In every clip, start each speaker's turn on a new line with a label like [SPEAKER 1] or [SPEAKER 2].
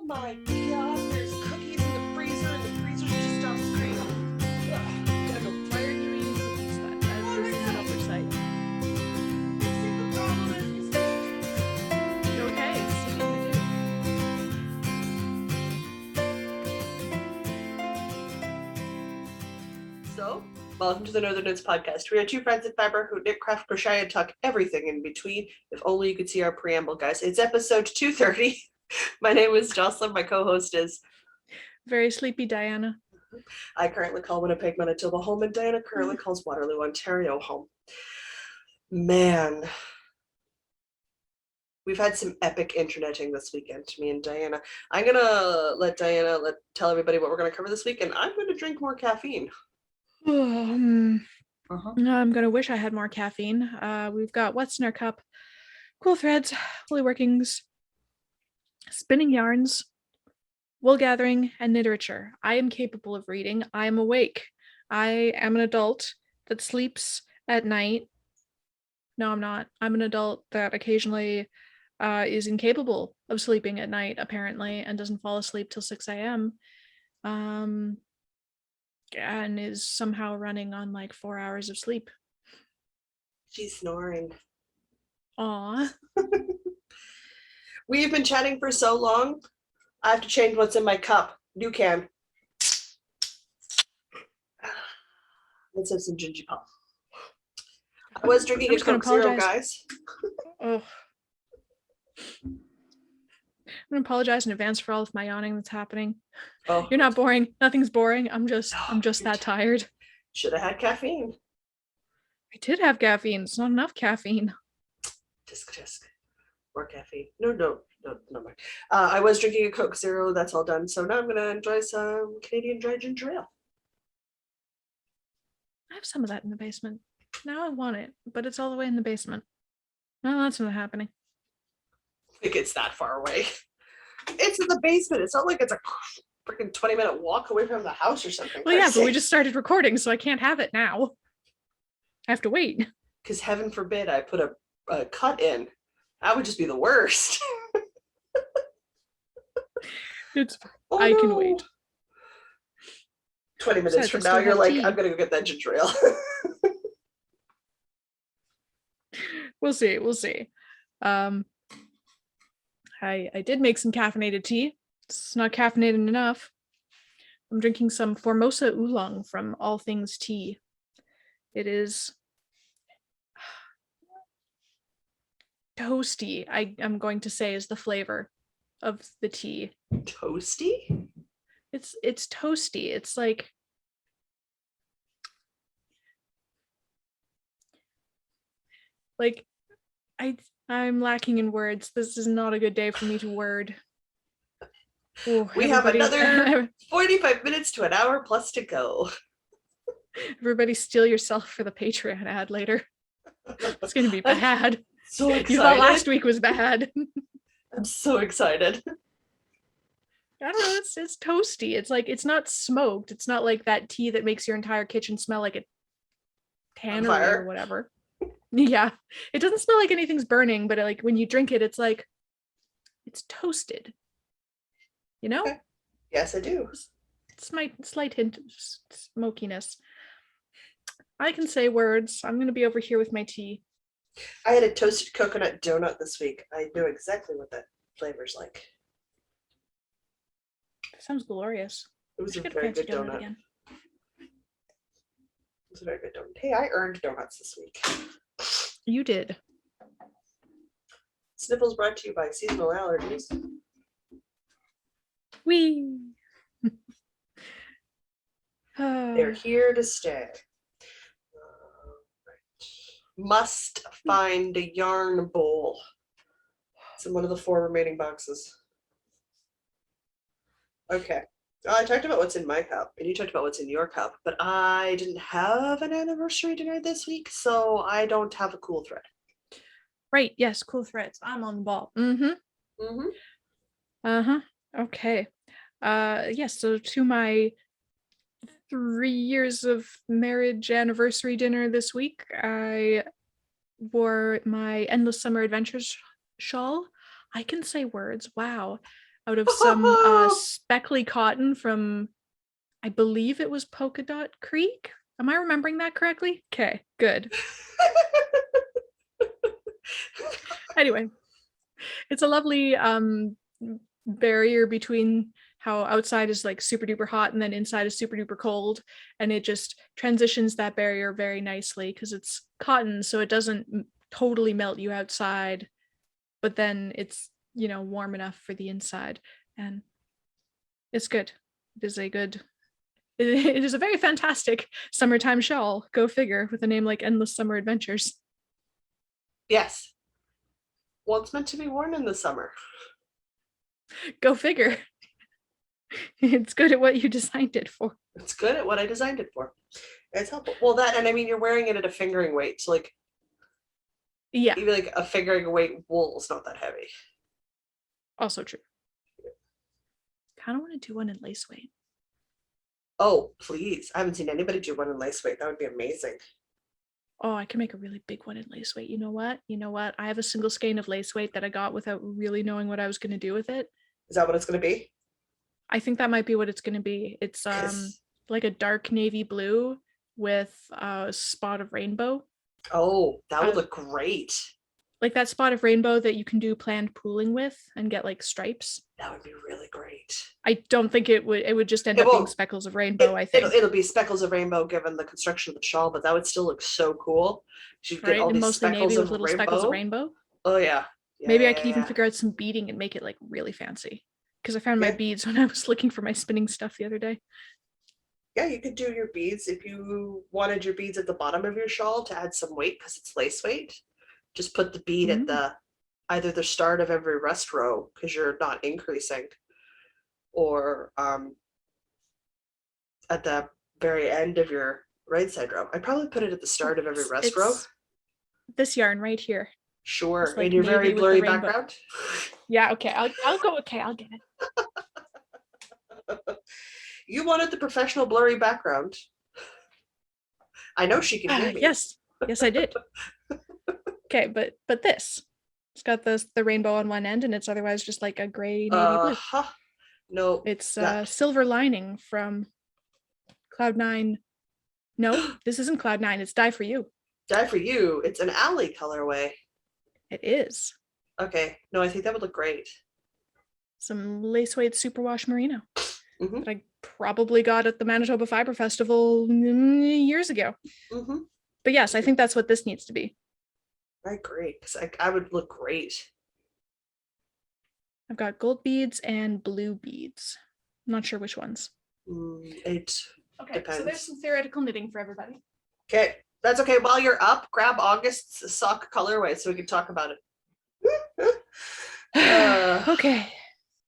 [SPEAKER 1] my god, there's cookies in the freezer and the freezer's just off screen. Gotta go.
[SPEAKER 2] Why are you eating cookies then? This is an oversight.
[SPEAKER 1] The problem is
[SPEAKER 2] Okay, see you.
[SPEAKER 1] So, welcome to the Northern Knits Podcast. We are two friends at Fibre who knit, craft, crochet, and talk everything in between. If only you could see our preamble, guys. It's episode 230. My name is Jocelyn. My co-host is
[SPEAKER 2] Very sleepy Diana.
[SPEAKER 1] I currently call Winnipeg, Manitoba home, and Diana currently calls Waterloo, Ontario home. Man, we've had some epic interneting this weekend, me and Diana. I'm gonna let Diana tell everybody what we're gonna cover this week, and I'm gonna drink more caffeine.
[SPEAKER 2] I'm gonna wish I had more caffeine. We've got what's in our cup, cool threads, woolly workings, spinning yarns, wool gathering, and literature. I am capable of reading. I am awake. I am an adult that sleeps at night. No, I'm not. I'm an adult that occasionally is incapable of sleeping at night, apparently, and doesn't fall asleep till 6 a.m. And is somehow running on like 4 hours of sleep.
[SPEAKER 1] She's snoring.
[SPEAKER 2] Aw.
[SPEAKER 1] We've been chatting for so long, I have to change what's in my cup. New can. Let's have some ginger pop. I was drinking a Coke Zero, guys.
[SPEAKER 2] Oh. I'm gonna apologize in advance for all of my yawning that's happening.
[SPEAKER 1] Oh,
[SPEAKER 2] you're not boring. Nothing's boring. I'm just that tired.
[SPEAKER 1] Should have had caffeine.
[SPEAKER 2] I did have caffeine. It's not enough caffeine.
[SPEAKER 1] Tisk. More caffeine. No mind. I was drinking a Coke Zero. That's all done. So now I'm gonna enjoy some Canadian dry ginger ale.
[SPEAKER 2] I have some of that in the basement. Now I want it, but it's all the way in the basement. No, that's not happening.
[SPEAKER 1] I think it's that far away. It's in the basement. It's not like it's a freaking 20-minute walk away from the house or something.
[SPEAKER 2] Well, yeah, but we just started recording, so I can't have it now. I have to wait.
[SPEAKER 1] Because heaven forbid I put a cut in. That would just be the worst.
[SPEAKER 2] I can wait.
[SPEAKER 1] 20 minutes from now, you're like, I'm going to go get that ginger ale.
[SPEAKER 2] We'll see. I did make some caffeinated tea. It's not caffeinated enough. I'm drinking some Formosa oolong from All Things Tea. It is toasty, I'm going to say, is the flavor of the tea.
[SPEAKER 1] Toasty?
[SPEAKER 2] It's toasty. It's like I'm lacking in words. This is not a good day for me to word. Ooh,
[SPEAKER 1] we have another 45 minutes to an hour plus to go.
[SPEAKER 2] Everybody steal yourself for the Patreon ad later. It's going to be bad.
[SPEAKER 1] So excited.
[SPEAKER 2] You thought last week was bad.
[SPEAKER 1] I'm so excited.
[SPEAKER 2] I don't know, it's toasty. It's like, it's not smoked. It's not like that tea that makes your entire kitchen smell like a tannery or whatever. Yeah, it doesn't smell like anything's burning, but like when you drink it, it's like, it's toasted. You know?
[SPEAKER 1] Okay. Yes, I do.
[SPEAKER 2] It's my slight hint of smokiness. I can say words. I'm going to be over here with my tea.
[SPEAKER 1] I had a toasted coconut donut this week. I know exactly what that flavor's like.
[SPEAKER 2] Sounds glorious.
[SPEAKER 1] It was a very good donut. It was a very good donut. Hey, I earned donuts this week.
[SPEAKER 2] You did.
[SPEAKER 1] Sniffles brought to you by seasonal allergies.
[SPEAKER 2] Whee!
[SPEAKER 1] They're here to stay. Must find a yarn bowl. It's in one of the 4 remaining boxes. Okay. I talked about what's in my cup, and you talked about what's in your cup, but I didn't have an anniversary dinner this week, so I don't have a cool thread.
[SPEAKER 2] Right, yes, cool threads. I'm on the ball. Okay. Yes, so to my 3 years of marriage anniversary dinner this week, I wore my Endless Summer Adventures shawl. I can say words. Wow. out of some speckly cotton from, I believe it was Polka Dot Creek. Am I remembering that correctly? Okay, good. Anyway, it's a lovely barrier between how outside is like super duper hot and then inside is super duper cold, and it just transitions that barrier very nicely because it's cotton, so it doesn't totally melt you outside, but then it's, you know, warm enough for the inside, and it's good. It is a very fantastic summertime shawl. Go figure, with a name like Endless Summer Adventures.
[SPEAKER 1] Yes. Well, it's meant to be worn in the summer.
[SPEAKER 2] Go figure. It's good at what you designed it for.
[SPEAKER 1] It's good at what I designed it for. It's helpful. Well, that, and I mean, you're wearing it at a fingering weight, so like,
[SPEAKER 2] yeah,
[SPEAKER 1] even like a fingering weight wool is not that heavy.
[SPEAKER 2] Also true. Kind of want to do one in lace weight.
[SPEAKER 1] Oh, please. I haven't seen anybody do one in lace weight. That would be amazing.
[SPEAKER 2] Oh, I can make a really big one in lace weight. You know what? I have a single skein of lace weight that I got without really knowing what I was going to do with it.
[SPEAKER 1] Is that what it's going to be?
[SPEAKER 2] I think that might be what it's going to be. It's like a dark navy blue with a spot of rainbow.
[SPEAKER 1] Oh, that would look great.
[SPEAKER 2] Like that spot of rainbow that you can do planned pooling with and get like stripes.
[SPEAKER 1] That would be really great.
[SPEAKER 2] I don't think it would just end up being speckles of rainbow. I think
[SPEAKER 1] it'll be speckles of rainbow given the construction of the shawl, but that would still look so cool.
[SPEAKER 2] You'd get all these mostly navy with little speckles of rainbow.
[SPEAKER 1] Oh yeah.
[SPEAKER 2] Maybe I could even figure out some beading and make it like really fancy. Because I found my beads when I was looking for my spinning stuff the other day.
[SPEAKER 1] Yeah, you could do your beads if you wanted your beads at the bottom of your shawl to add some weight because it's lace weight. Just put the bead at the either the start of every rest row because you're not increasing, or at the very end of your right side row. I'd probably put it at the start of every rest row.
[SPEAKER 2] This yarn right here.
[SPEAKER 1] Sure, like in your very blurry background.
[SPEAKER 2] Yeah, okay. I'll go. Okay, I'll get
[SPEAKER 1] it. You wanted the professional blurry background. I know she can hear me.
[SPEAKER 2] Yes, I did. Okay, but this, it's got the rainbow on one end, and it's otherwise just like a gray navy blue.
[SPEAKER 1] No,
[SPEAKER 2] it's silver lining from Cloud 9. No, this isn't Cloud 9. It's Dye for You.
[SPEAKER 1] Dye for You. It's an alley colorway.
[SPEAKER 2] It is.
[SPEAKER 1] Okay. No, I think that would look great.
[SPEAKER 2] Some lace weight superwash merino that I probably got at the Manitoba Fibre Festival years ago. But yes, I think that's what this needs to be.
[SPEAKER 1] I agree, because I would look great.
[SPEAKER 2] I've got gold beads and blue beads. I'm not sure which ones.
[SPEAKER 1] It depends.
[SPEAKER 2] So there's some theoretical knitting for everybody.
[SPEAKER 1] Okay, that's okay. While you're up, grab August's sock colorway so we can talk about it.
[SPEAKER 2] Okay.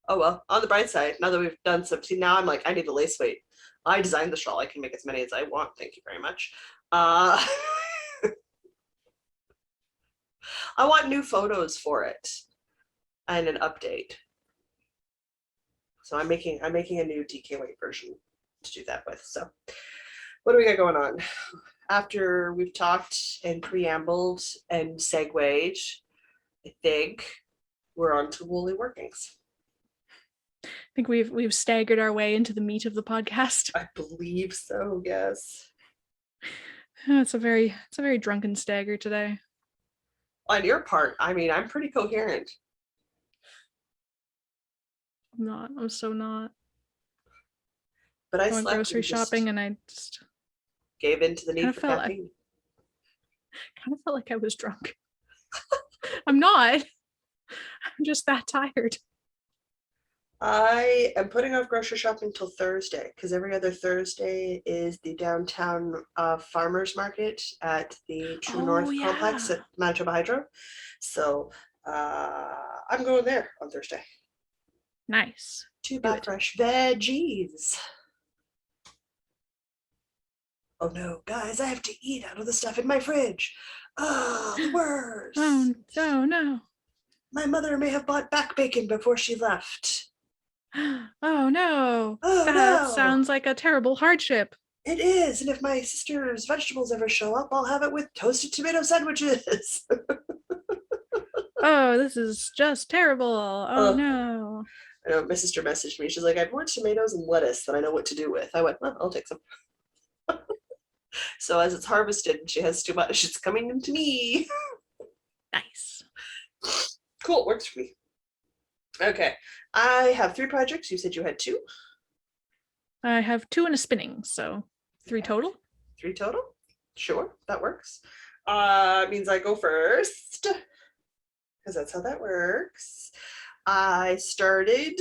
[SPEAKER 1] Oh well, on the bright side, now that we've done some, see now I'm like, I need a lace weight. I designed the shawl. I can make as many as I want. Thank you very much. I want new photos for it and an update. So I'm making a new DK weight version to do that with. So what do we got going on? After we've talked and preambled and segued, I think we're on to woolly workings.
[SPEAKER 2] I think we've staggered our way into the meat of the podcast.
[SPEAKER 1] I believe so, yes.
[SPEAKER 2] It's a very drunken stagger today.
[SPEAKER 1] On your part, I mean, I'm pretty coherent.
[SPEAKER 2] I'm so not.
[SPEAKER 1] But I
[SPEAKER 2] went grocery shopping and I just
[SPEAKER 1] gave in to the need for caffeine.
[SPEAKER 2] Kind of felt like I was drunk. I'm not. I'm just that tired.
[SPEAKER 1] I am putting off grocery shopping till Thursday because every other Thursday is the downtown farmers market at the True North complex at Manitoba Hydro. So I'm going there on Thursday.
[SPEAKER 2] Nice.
[SPEAKER 1] To buy fresh veggies. Oh no, guys, I have to eat out of the stuff in my fridge. Oh, the worst.
[SPEAKER 2] Oh no.
[SPEAKER 1] My mother may have bought back bacon before she left.
[SPEAKER 2] Oh no. That sounds like a terrible hardship.
[SPEAKER 1] It is, and if my sister's vegetables ever show up, I'll have it with toasted tomato sandwiches.
[SPEAKER 2] Oh, this is just terrible. Oh no.
[SPEAKER 1] I know my sister messaged me. She's like, I have more tomatoes and lettuce than I know what to do with. I went, well, I'll take some. So as it's harvested and she has too much, it's coming to me.
[SPEAKER 2] Nice.
[SPEAKER 1] Cool, works for me. Okay, I have 3 projects. You said you had 2.
[SPEAKER 2] I have 2 and a spinning, so 3 total.
[SPEAKER 1] 3 total? Sure, that works. Means I go first, because that's how that works. I started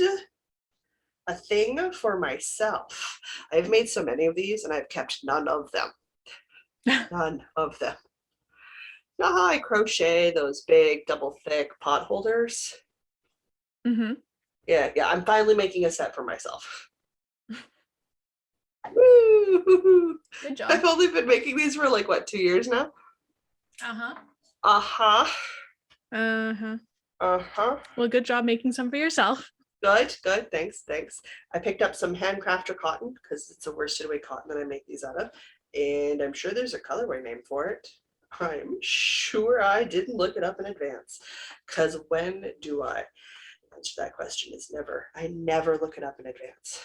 [SPEAKER 1] a thing for myself. I've made so many of these and I've kept none of them. None of them. You know how I crochet those big double thick pot holders?
[SPEAKER 2] Mm-hmm.
[SPEAKER 1] Yeah, I'm finally making a set for myself. Woo!
[SPEAKER 2] Good job.
[SPEAKER 1] I've only been making these for like, what, 2 years now?
[SPEAKER 2] Uh-huh.
[SPEAKER 1] Uh-huh.
[SPEAKER 2] Uh-huh.
[SPEAKER 1] Uh-huh.
[SPEAKER 2] Well, good job making some for yourself.
[SPEAKER 1] Good, thanks. I picked up some handcrafter cotton because it's a worsted weight cotton that I make these out of. And I'm sure there's a colorway name for it. I'm sure I didn't look it up in advance. Because when do I? The answer to that question is never. I never look it up in advance.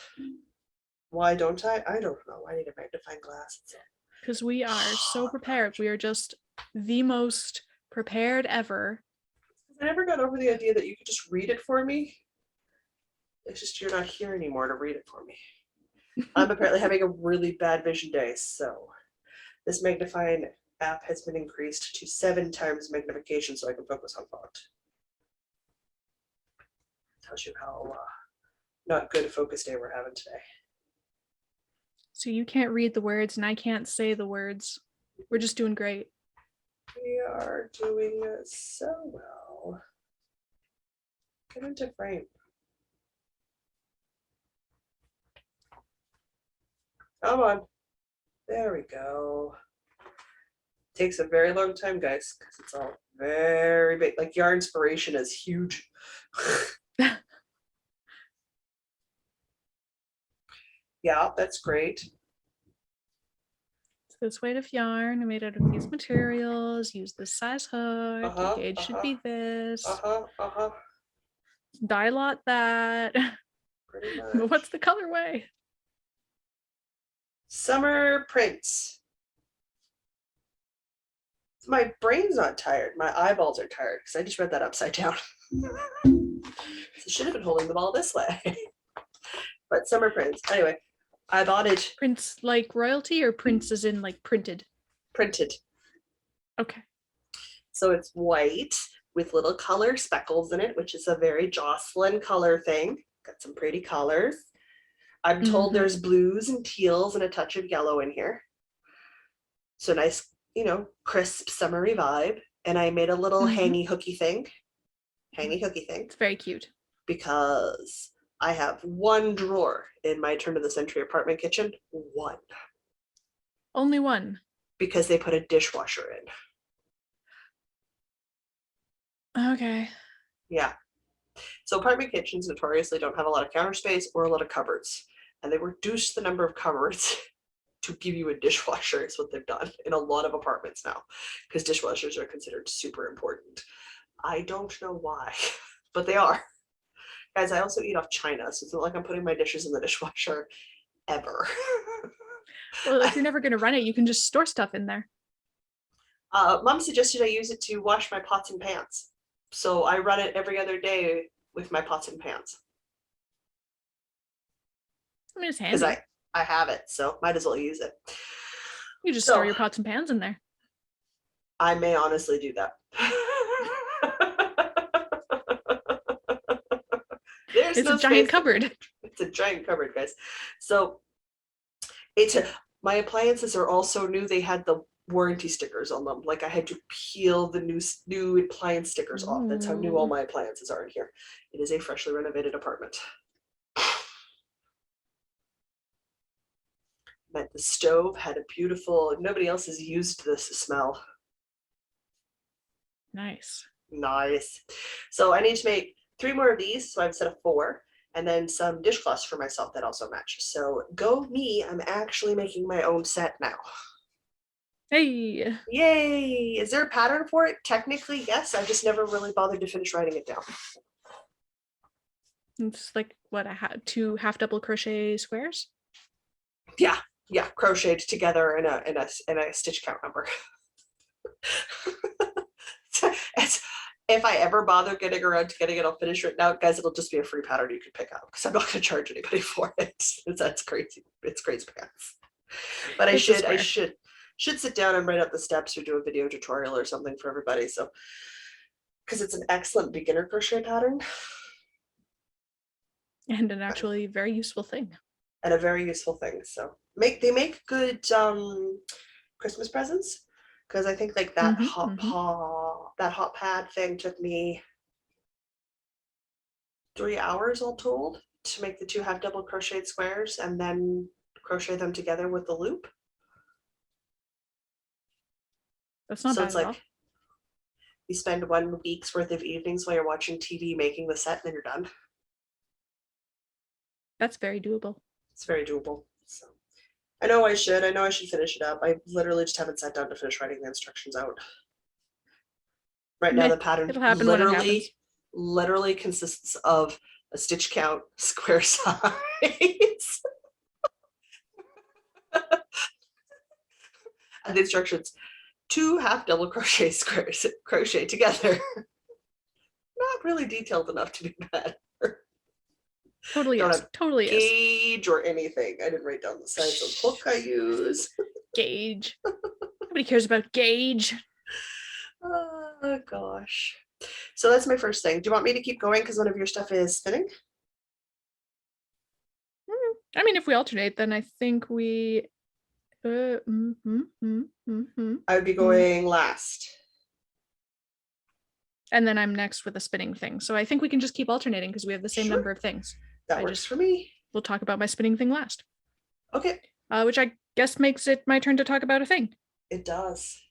[SPEAKER 1] Why don't I? I don't know. I need a magnifying glass.
[SPEAKER 2] Because we are so prepared. We are just the most prepared ever.
[SPEAKER 1] I never got over the idea that you could just read it for me. It's just you're not here anymore to read it for me. I'm apparently having a really bad vision day, so this magnifying app has been increased to 7 times magnification so I can focus on font. Tells you how not good a focus day we're having today.
[SPEAKER 2] So you can't read the words and I can't say the words. We're just doing great.
[SPEAKER 1] We are doing so well. Get into frame. Come on. There we go. Takes a very long time, guys, because it's all very big. Like yarn inspiration is huge. Yeah, that's great.
[SPEAKER 2] So this weight of yarn I made out of these materials. Use this size hook. The gauge should be this. Dye lot that.
[SPEAKER 1] Pretty much.
[SPEAKER 2] But what's the colorway?
[SPEAKER 1] Summer prints. My brain's not tired. My eyeballs are tired because I just read that upside down. So I should have been holding the ball this way. But summer prints. Anyway, I bought it.
[SPEAKER 2] Prints like royalty or prints as in like printed?
[SPEAKER 1] Printed.
[SPEAKER 2] Okay.
[SPEAKER 1] So it's white with little color speckles in it, which is a very Jocelyn color thing. Got some pretty colors. I'm told there's blues and teals and a touch of yellow in here. So nice, crisp summery vibe. And I made a little hangy hooky thing.
[SPEAKER 2] It's very cute.
[SPEAKER 1] Because I have 1 drawer in my turn of the century apartment kitchen. 1.
[SPEAKER 2] Only 1.
[SPEAKER 1] Because they put a dishwasher in.
[SPEAKER 2] Okay.
[SPEAKER 1] Yeah. So apartment kitchens notoriously don't have a lot of counter space or a lot of cupboards. And they reduced the number of cupboards to give you a dishwasher is what they've done in a lot of apartments now. Because dishwashers are considered super important. I don't know why, but they are. Guys, I also eat off China, so it's not like I'm putting my dishes in the dishwasher ever.
[SPEAKER 2] Well, if you're never going to run it, you can just store stuff in there.
[SPEAKER 1] Mom suggested I use it to wash my pots and pans. So I run it every other day with my pots and pans.
[SPEAKER 2] I mean, it's handy.
[SPEAKER 1] Because I have it, so might as well use it.
[SPEAKER 2] You just store your pots and pans in there.
[SPEAKER 1] I may honestly do that.
[SPEAKER 2] It's a giant cupboard.
[SPEAKER 1] It's a giant cupboard, guys. So my appliances are all so new. They had the warranty stickers on them. Like I had to peel the new appliance stickers off. That's how new all my appliances are in here. It is a freshly renovated apartment. But the stove had a beautiful, nobody else has used this smell.
[SPEAKER 2] Nice.
[SPEAKER 1] So I need to make 3 more of these. So I have a set of 4. And then some dishcloths for myself that also match. So go me, I'm actually making my own set now.
[SPEAKER 2] Hey.
[SPEAKER 1] Yay! Is there a pattern for it? Technically, yes. I just never really bothered to finish writing it down.
[SPEAKER 2] It's like what I had 2 half double crochet squares.
[SPEAKER 1] Yeah, crocheted together in a stitch count number. It's, if I ever bother getting around to getting it all finished written out, guys, it'll just be a free pattern you can pick up because I'm not going to charge anybody for it. That's crazy. It's crazy pants. But I should sit down and write out the steps or do a video tutorial or something for everybody. So, because it's an excellent beginner crochet pattern.
[SPEAKER 2] And an actually very useful thing.
[SPEAKER 1] And a very useful thing. So they make good Christmas presents. Because I think like that hot pad thing took me 3 hours all told to make the 2 half double crocheted squares and then crochet them together with the loop.
[SPEAKER 2] That's not bad
[SPEAKER 1] it's
[SPEAKER 2] at
[SPEAKER 1] like
[SPEAKER 2] all.
[SPEAKER 1] You spend 1 week's worth of evenings while you're watching TV making the set and then you're done.
[SPEAKER 2] That's very doable.
[SPEAKER 1] It's very doable. So I know I should finish it up. I literally just haven't sat down to finish writing the instructions out. Right now the pattern literally consists of a stitch count, square size. And the instructions, 2 half double crochet squares, crochet together. Not really detailed enough to be bad.
[SPEAKER 2] Totally is. Totally is.
[SPEAKER 1] Gauge or anything. I didn't write down the size of the book I use.
[SPEAKER 2] Gauge. Nobody cares about gauge.
[SPEAKER 1] Oh gosh. So that's my first thing. Do you want me to keep going because one of your stuff is spinning?
[SPEAKER 2] I mean, if we alternate, then I think we. I
[SPEAKER 1] would be going last.
[SPEAKER 2] And then I'm next with a spinning thing. So I think we can just keep alternating because we have the same number of things.
[SPEAKER 1] That works for me.
[SPEAKER 2] We'll talk about my spinning thing last.
[SPEAKER 1] Okay.
[SPEAKER 2] Which I guess makes it my turn to talk about a thing.
[SPEAKER 1] It does.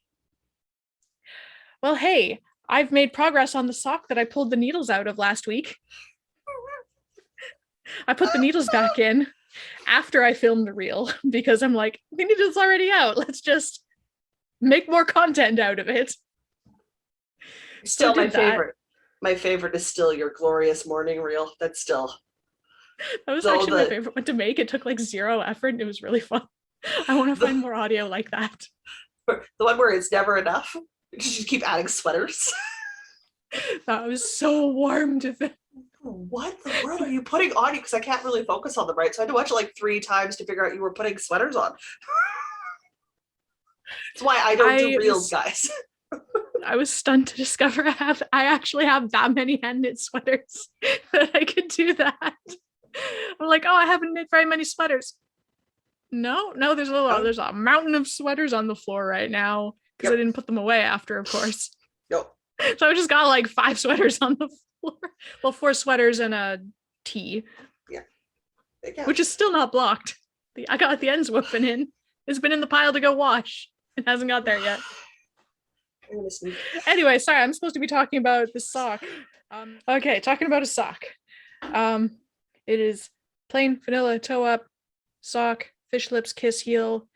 [SPEAKER 2] Well, hey, I've made progress on the sock that I pulled the needles out of last week. I put the needles back in after I filmed the reel because I'm like, the needle's already out. Let's just make more content out of it.
[SPEAKER 1] Still my favorite. My favorite is still your glorious morning reel. That's still.
[SPEAKER 2] That was actually my favorite one to make. It took like 0 effort and it was really fun. I want to find more audio like that.
[SPEAKER 1] The one where it's never enough. You just keep adding sweaters.
[SPEAKER 2] That was so warm to film.
[SPEAKER 1] What the world are you putting on you? Because I can't really focus on them right. So I had to watch it like 3 times to figure out you were putting sweaters on. That's why I don't do reels, guys.
[SPEAKER 2] I was stunned to discover I actually have that many hand knit sweaters that I could do that. I'm like, oh, I haven't knit very many sweaters. No, there's a mountain of sweaters on the floor right now because I didn't put them away after, of course.
[SPEAKER 1] Nope.
[SPEAKER 2] So I just got like 5 sweaters on the floor. Well, 4 sweaters and a tee. Yeah. Which is still not blocked. I got the ends woofing in. It's been in the pile to go wash. It hasn't got there yet. Anyway, sorry, I'm supposed to be talking about the sock. Okay, talking about a sock. It is plain vanilla toe up sock, fish lips, kiss heel.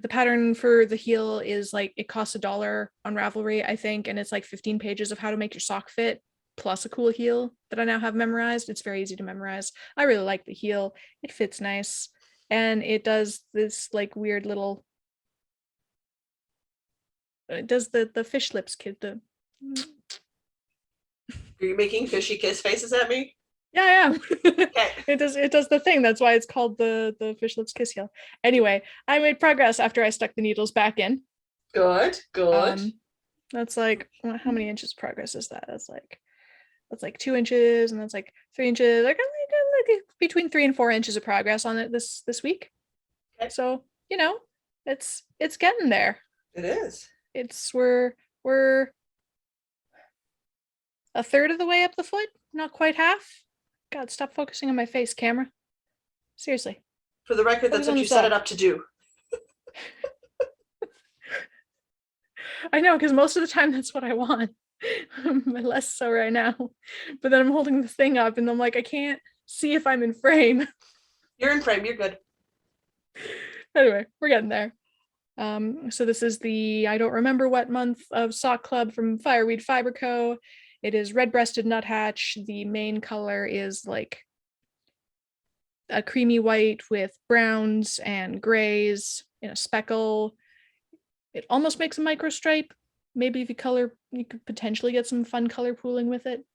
[SPEAKER 2] The pattern for the heel is like, it costs $1 on Ravelry, I think, and it's like 15 pages of how to make your sock fit, plus a cool heel that I now have memorized. It's very easy to memorize. I really like the heel. It fits nice, and it does this like weird little. It does the fish lips kid. Are
[SPEAKER 1] you making fishy kiss faces at me?
[SPEAKER 2] Yeah, I am. Okay. It does the thing. That's why it's called the fish lips kiss heel. Anyway, I made progress after I stuck the needles back in.
[SPEAKER 1] Good.
[SPEAKER 2] That's like, how many inches progress is that? That's like 2 inches, and that's like 3 inches. Like between 3 and 4 inches of progress on it this week. Okay. So it's getting there.
[SPEAKER 1] It is.
[SPEAKER 2] We're a third of the way up the foot, not quite half. God, stop focusing on my face, camera. Seriously.
[SPEAKER 1] For the record, that's what you set it up to do.
[SPEAKER 2] I know, because most of the time that's what I want. Less so right now. But then I'm holding the thing up and I'm like, I can't see if I'm in frame.
[SPEAKER 1] You're in frame, you're good.
[SPEAKER 2] Anyway, we're getting there. So this is the I don't remember what month of sock club from Fireweed Fiber Co. It is red-breasted nuthatch. The main color is like a creamy white with browns and grays in a speckle. It almost makes a micro stripe. Maybe if you could potentially get some fun color pooling with it.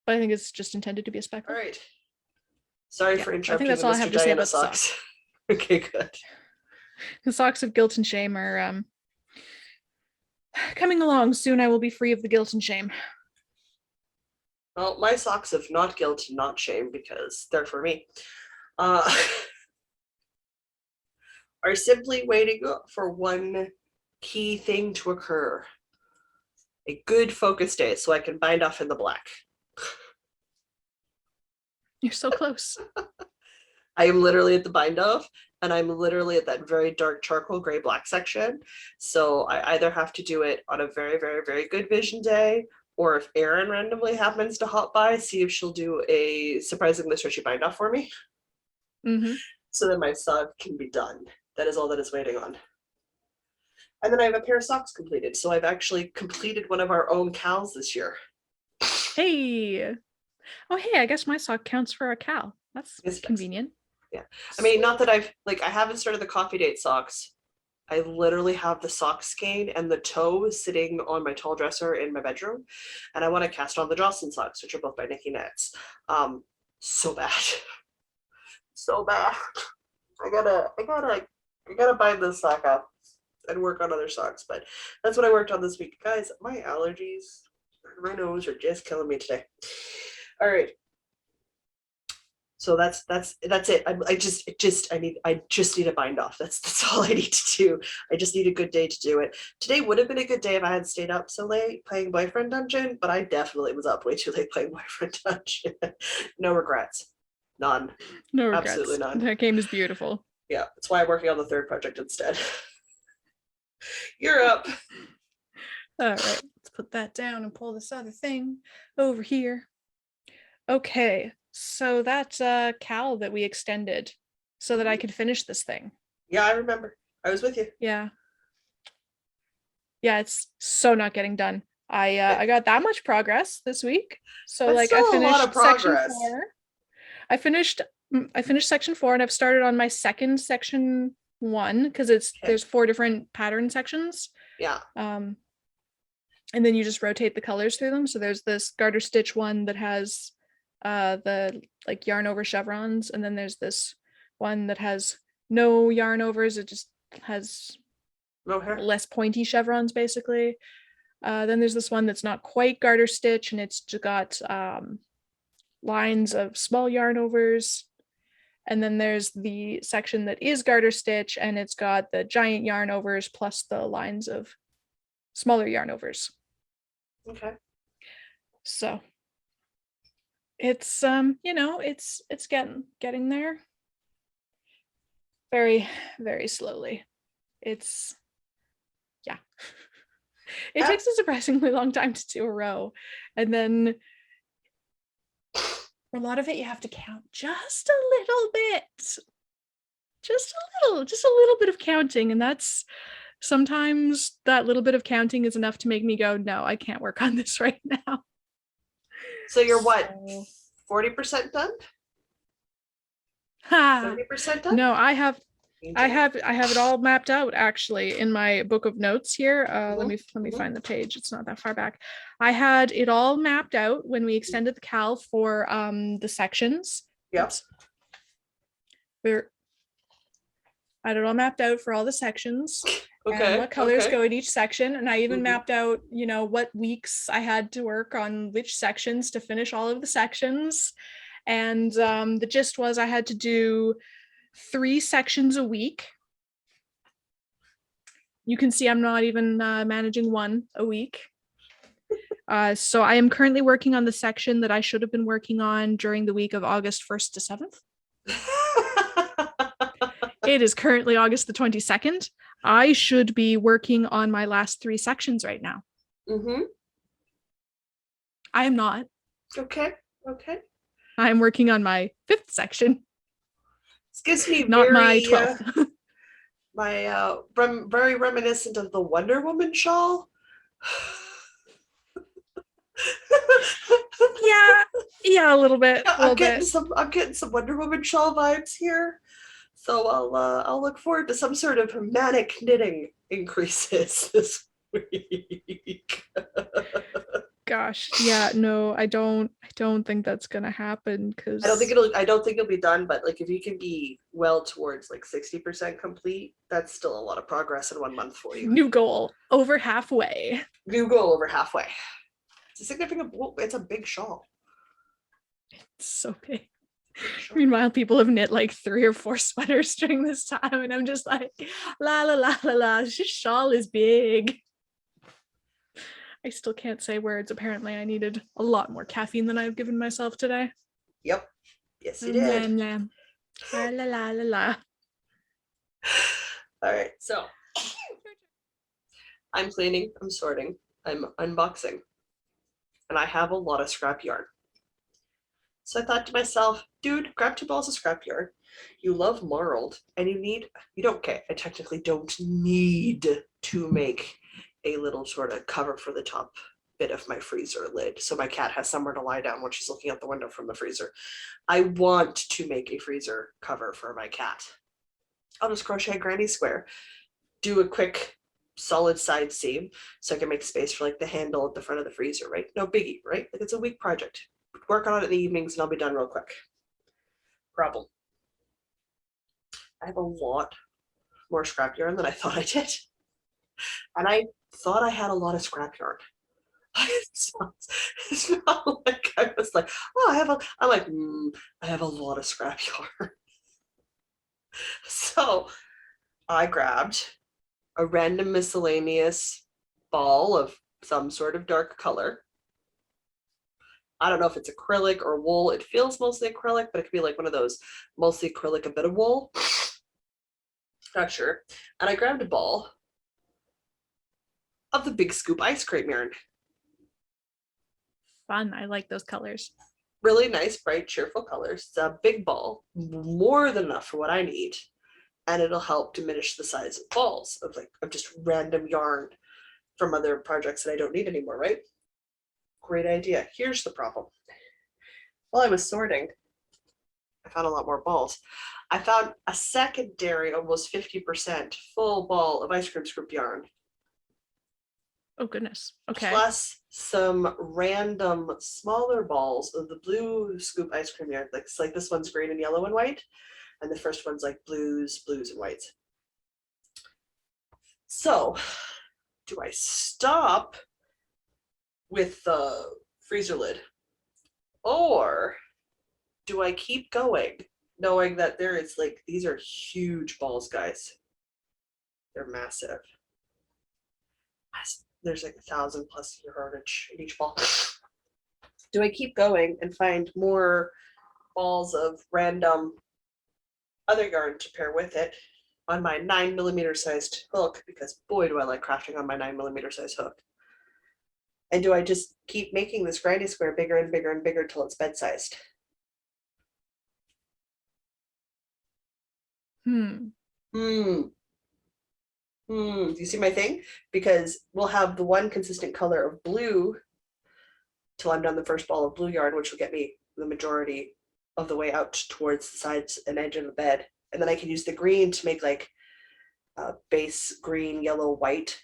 [SPEAKER 2] But I think it's just intended to be a speckle.
[SPEAKER 1] All right. Sorry for interrupting
[SPEAKER 2] that's
[SPEAKER 1] the
[SPEAKER 2] all I
[SPEAKER 1] Mr.
[SPEAKER 2] have to say
[SPEAKER 1] Diana
[SPEAKER 2] about the
[SPEAKER 1] socks. Okay, good.
[SPEAKER 2] The socks of guilt and shame are coming along. Soon I will be free of the guilt and shame.
[SPEAKER 1] Well, my socks of not guilt and not shame, because they're for me, are simply waiting for one key thing to occur. A good focus day so I can bind off in the black.
[SPEAKER 2] You're so close.
[SPEAKER 1] I am literally at the bind off, and I'm literally at that very dark charcoal gray black section. So I either have to do it on a very, very, very good vision day, or if Erin randomly happens to hop by, see if she'll do a surprisingly stretchy bind off for me.
[SPEAKER 2] Mm-hmm.
[SPEAKER 1] So that my sock can be done. That is all that is waiting on. And then I have a pair of socks completed. So I've actually completed one of our own KALs this year.
[SPEAKER 2] Hey. Oh, hey, I guess my sock counts for a KAL. That's convenient.
[SPEAKER 1] Yeah. I mean, not that I haven't started the coffee date socks. I literally have the sock skein and the toe sitting on my tall dresser in my bedroom. And I want to cast on the Jocelyn socks, which are both by Nikki Nets. So bad. So bad. I gotta bind this sock up and work on other socks, but that's what I worked on this week. Guys, my allergies, my nose are just killing me today. All right. So that's it. I just need a bind off. That's all I need to do. I just need a good day to do it. Today would have been a good day if I had stayed up so late playing Boyfriend Dungeon, but I definitely was up way too late playing Boyfriend Dungeon. No regrets. None.
[SPEAKER 2] No regrets.
[SPEAKER 1] Absolutely none.
[SPEAKER 2] That game is beautiful.
[SPEAKER 1] Yeah, that's why I'm working on the third project instead. You're up.
[SPEAKER 2] All right, let's put that down and pull this other thing over here. Okay, so that's a KAL that we extended so that I could finish this thing.
[SPEAKER 1] Yeah, I remember. I was with you.
[SPEAKER 2] Yeah. Yeah, it's so not getting done. I got that much progress this week. So
[SPEAKER 1] That's
[SPEAKER 2] like
[SPEAKER 1] still
[SPEAKER 2] I finished
[SPEAKER 1] a lot of progress.
[SPEAKER 2] section 4. I finished section 4 and I've started on my second section 1 because there's 4 different pattern sections.
[SPEAKER 1] Yeah.
[SPEAKER 2] And then you just rotate the colors through them. So there's this garter stitch one that has the like yarn over chevrons, and then there's this one that has no yarn overs. It just has less pointy chevrons basically. Then there's this one that's not quite garter stitch, and it's just got lines of small yarn overs. And then there's the section that is garter stitch, and it's got the giant yarn overs plus the lines of smaller yarn overs.
[SPEAKER 1] Okay.
[SPEAKER 2] So it's it's getting there. Very, very slowly. It's it takes a surprisingly long time to do a row, and then a lot of it you have to count just a little bit, just a little bit of counting, and that's sometimes that little bit of counting is enough to make me go, no, I can't work on this right now.
[SPEAKER 1] So you're what, 40% done? 70% done?
[SPEAKER 2] No, I have it all mapped out actually in my book of notes here. Let me find the page. It's not that far back. I had it all mapped out when we extended the KAL for the sections.
[SPEAKER 1] Yes.
[SPEAKER 2] I had it all mapped out for all the sections.
[SPEAKER 1] Okay.
[SPEAKER 2] And what colors go in each section, and I even mapped out, what weeks I had to work on which sections to finish all of the sections. And the gist was I had to do 3 sections a week. You can see I'm not even managing 1 a week. So I am currently working on the section that I should have been working on during the week of August 1st to 7th. It is currently August the 22nd. I should be working on my last 3 sections right now. I am not. Okay. I'm working on my 5th section.
[SPEAKER 1] This gives me
[SPEAKER 2] not my 12th.
[SPEAKER 1] Very reminiscent of the Wonder Woman shawl.
[SPEAKER 2] Yeah, a little bit. A little bit.
[SPEAKER 1] I'm getting some Wonder Woman shawl vibes here. So I'll look forward to some sort of manic knitting increases this week.
[SPEAKER 2] Gosh, yeah, no, I don't think that's gonna happen because
[SPEAKER 1] I don't think it'll be done, but like if you can be well towards like 60% complete, that's still a lot of progress in 1 month for you.
[SPEAKER 2] new goal over halfway.
[SPEAKER 1] You go over halfway. It's a significant, it's a big shawl.
[SPEAKER 2] It's so big. Meanwhile, people have knit like 3 or 4 sweaters during this time, and I'm just like, la la la la la. This shawl is big. I still can't say words. Apparently, I needed a lot more caffeine than I've given myself today.
[SPEAKER 1] Yep. Yes, you did.
[SPEAKER 2] La la la la la.
[SPEAKER 1] All right, so I'm cleaning, I'm sorting, I'm unboxing, and I have a lot of scrap yarn. So I thought to myself, dude, grab 2 balls of scrap yarn. You love marled, and I technically don't need to make a little sort of cover for the top bit of my freezer lid so my cat has somewhere to lie down when she's looking out the window from the freezer. I want to make a freezer cover for my cat. I'll just crochet a granny square, do a quick solid side seam so I can make space for like the handle at the front of the freezer, right? No biggie, right? Like it's a week project. Work on it in the evenings and I'll be done real quick. Problem. I have a lot more scrap yarn than I thought I did. And I thought I had a lot of scrap yarn. It's not like I was like, oh, I have a lot of scrap yarn. So I grabbed a random miscellaneous ball of some sort of dark color. I don't know if it's acrylic or wool. It feels mostly acrylic, but it could be like one of those mostly acrylic, a bit of wool. Not sure. And I grabbed a ball of the Big Scoop ice cream yarn.
[SPEAKER 2] Fun. I like those colors.
[SPEAKER 1] Really nice, bright, cheerful colors. It's a big ball, more than enough for what I need. And it'll help diminish the size of balls of just random yarn from other projects that I don't need anymore, right? Great idea. Here's the problem. While I was sorting, I found a lot more balls. I found a secondary, almost 50% full ball of ice cream scoop yarn.
[SPEAKER 2] Oh, goodness. Okay.
[SPEAKER 1] Plus some random smaller balls of the blue scoop ice cream yarn. Like this one's green and yellow and white. And the first one's like blues and whites. So, do I stop with the freezer lid? Or do I keep going, knowing that there is these are huge balls, guys. They're massive. There's like 1,000 plus yardage in each ball. Do I keep going and find more balls of random other yarn to pair with it on my 9mm sized hook, because boy do I like crafting on my 9mm sized hook? And do I just keep making this granny square bigger and bigger and bigger till it's bed sized? Do you see my thing? Because we'll have the one consistent color of blue till I'm done the first ball of blue yarn, which will get me the majority of the way out towards the sides and edge of the bed. And then I can use the green to make like a base green, yellow, white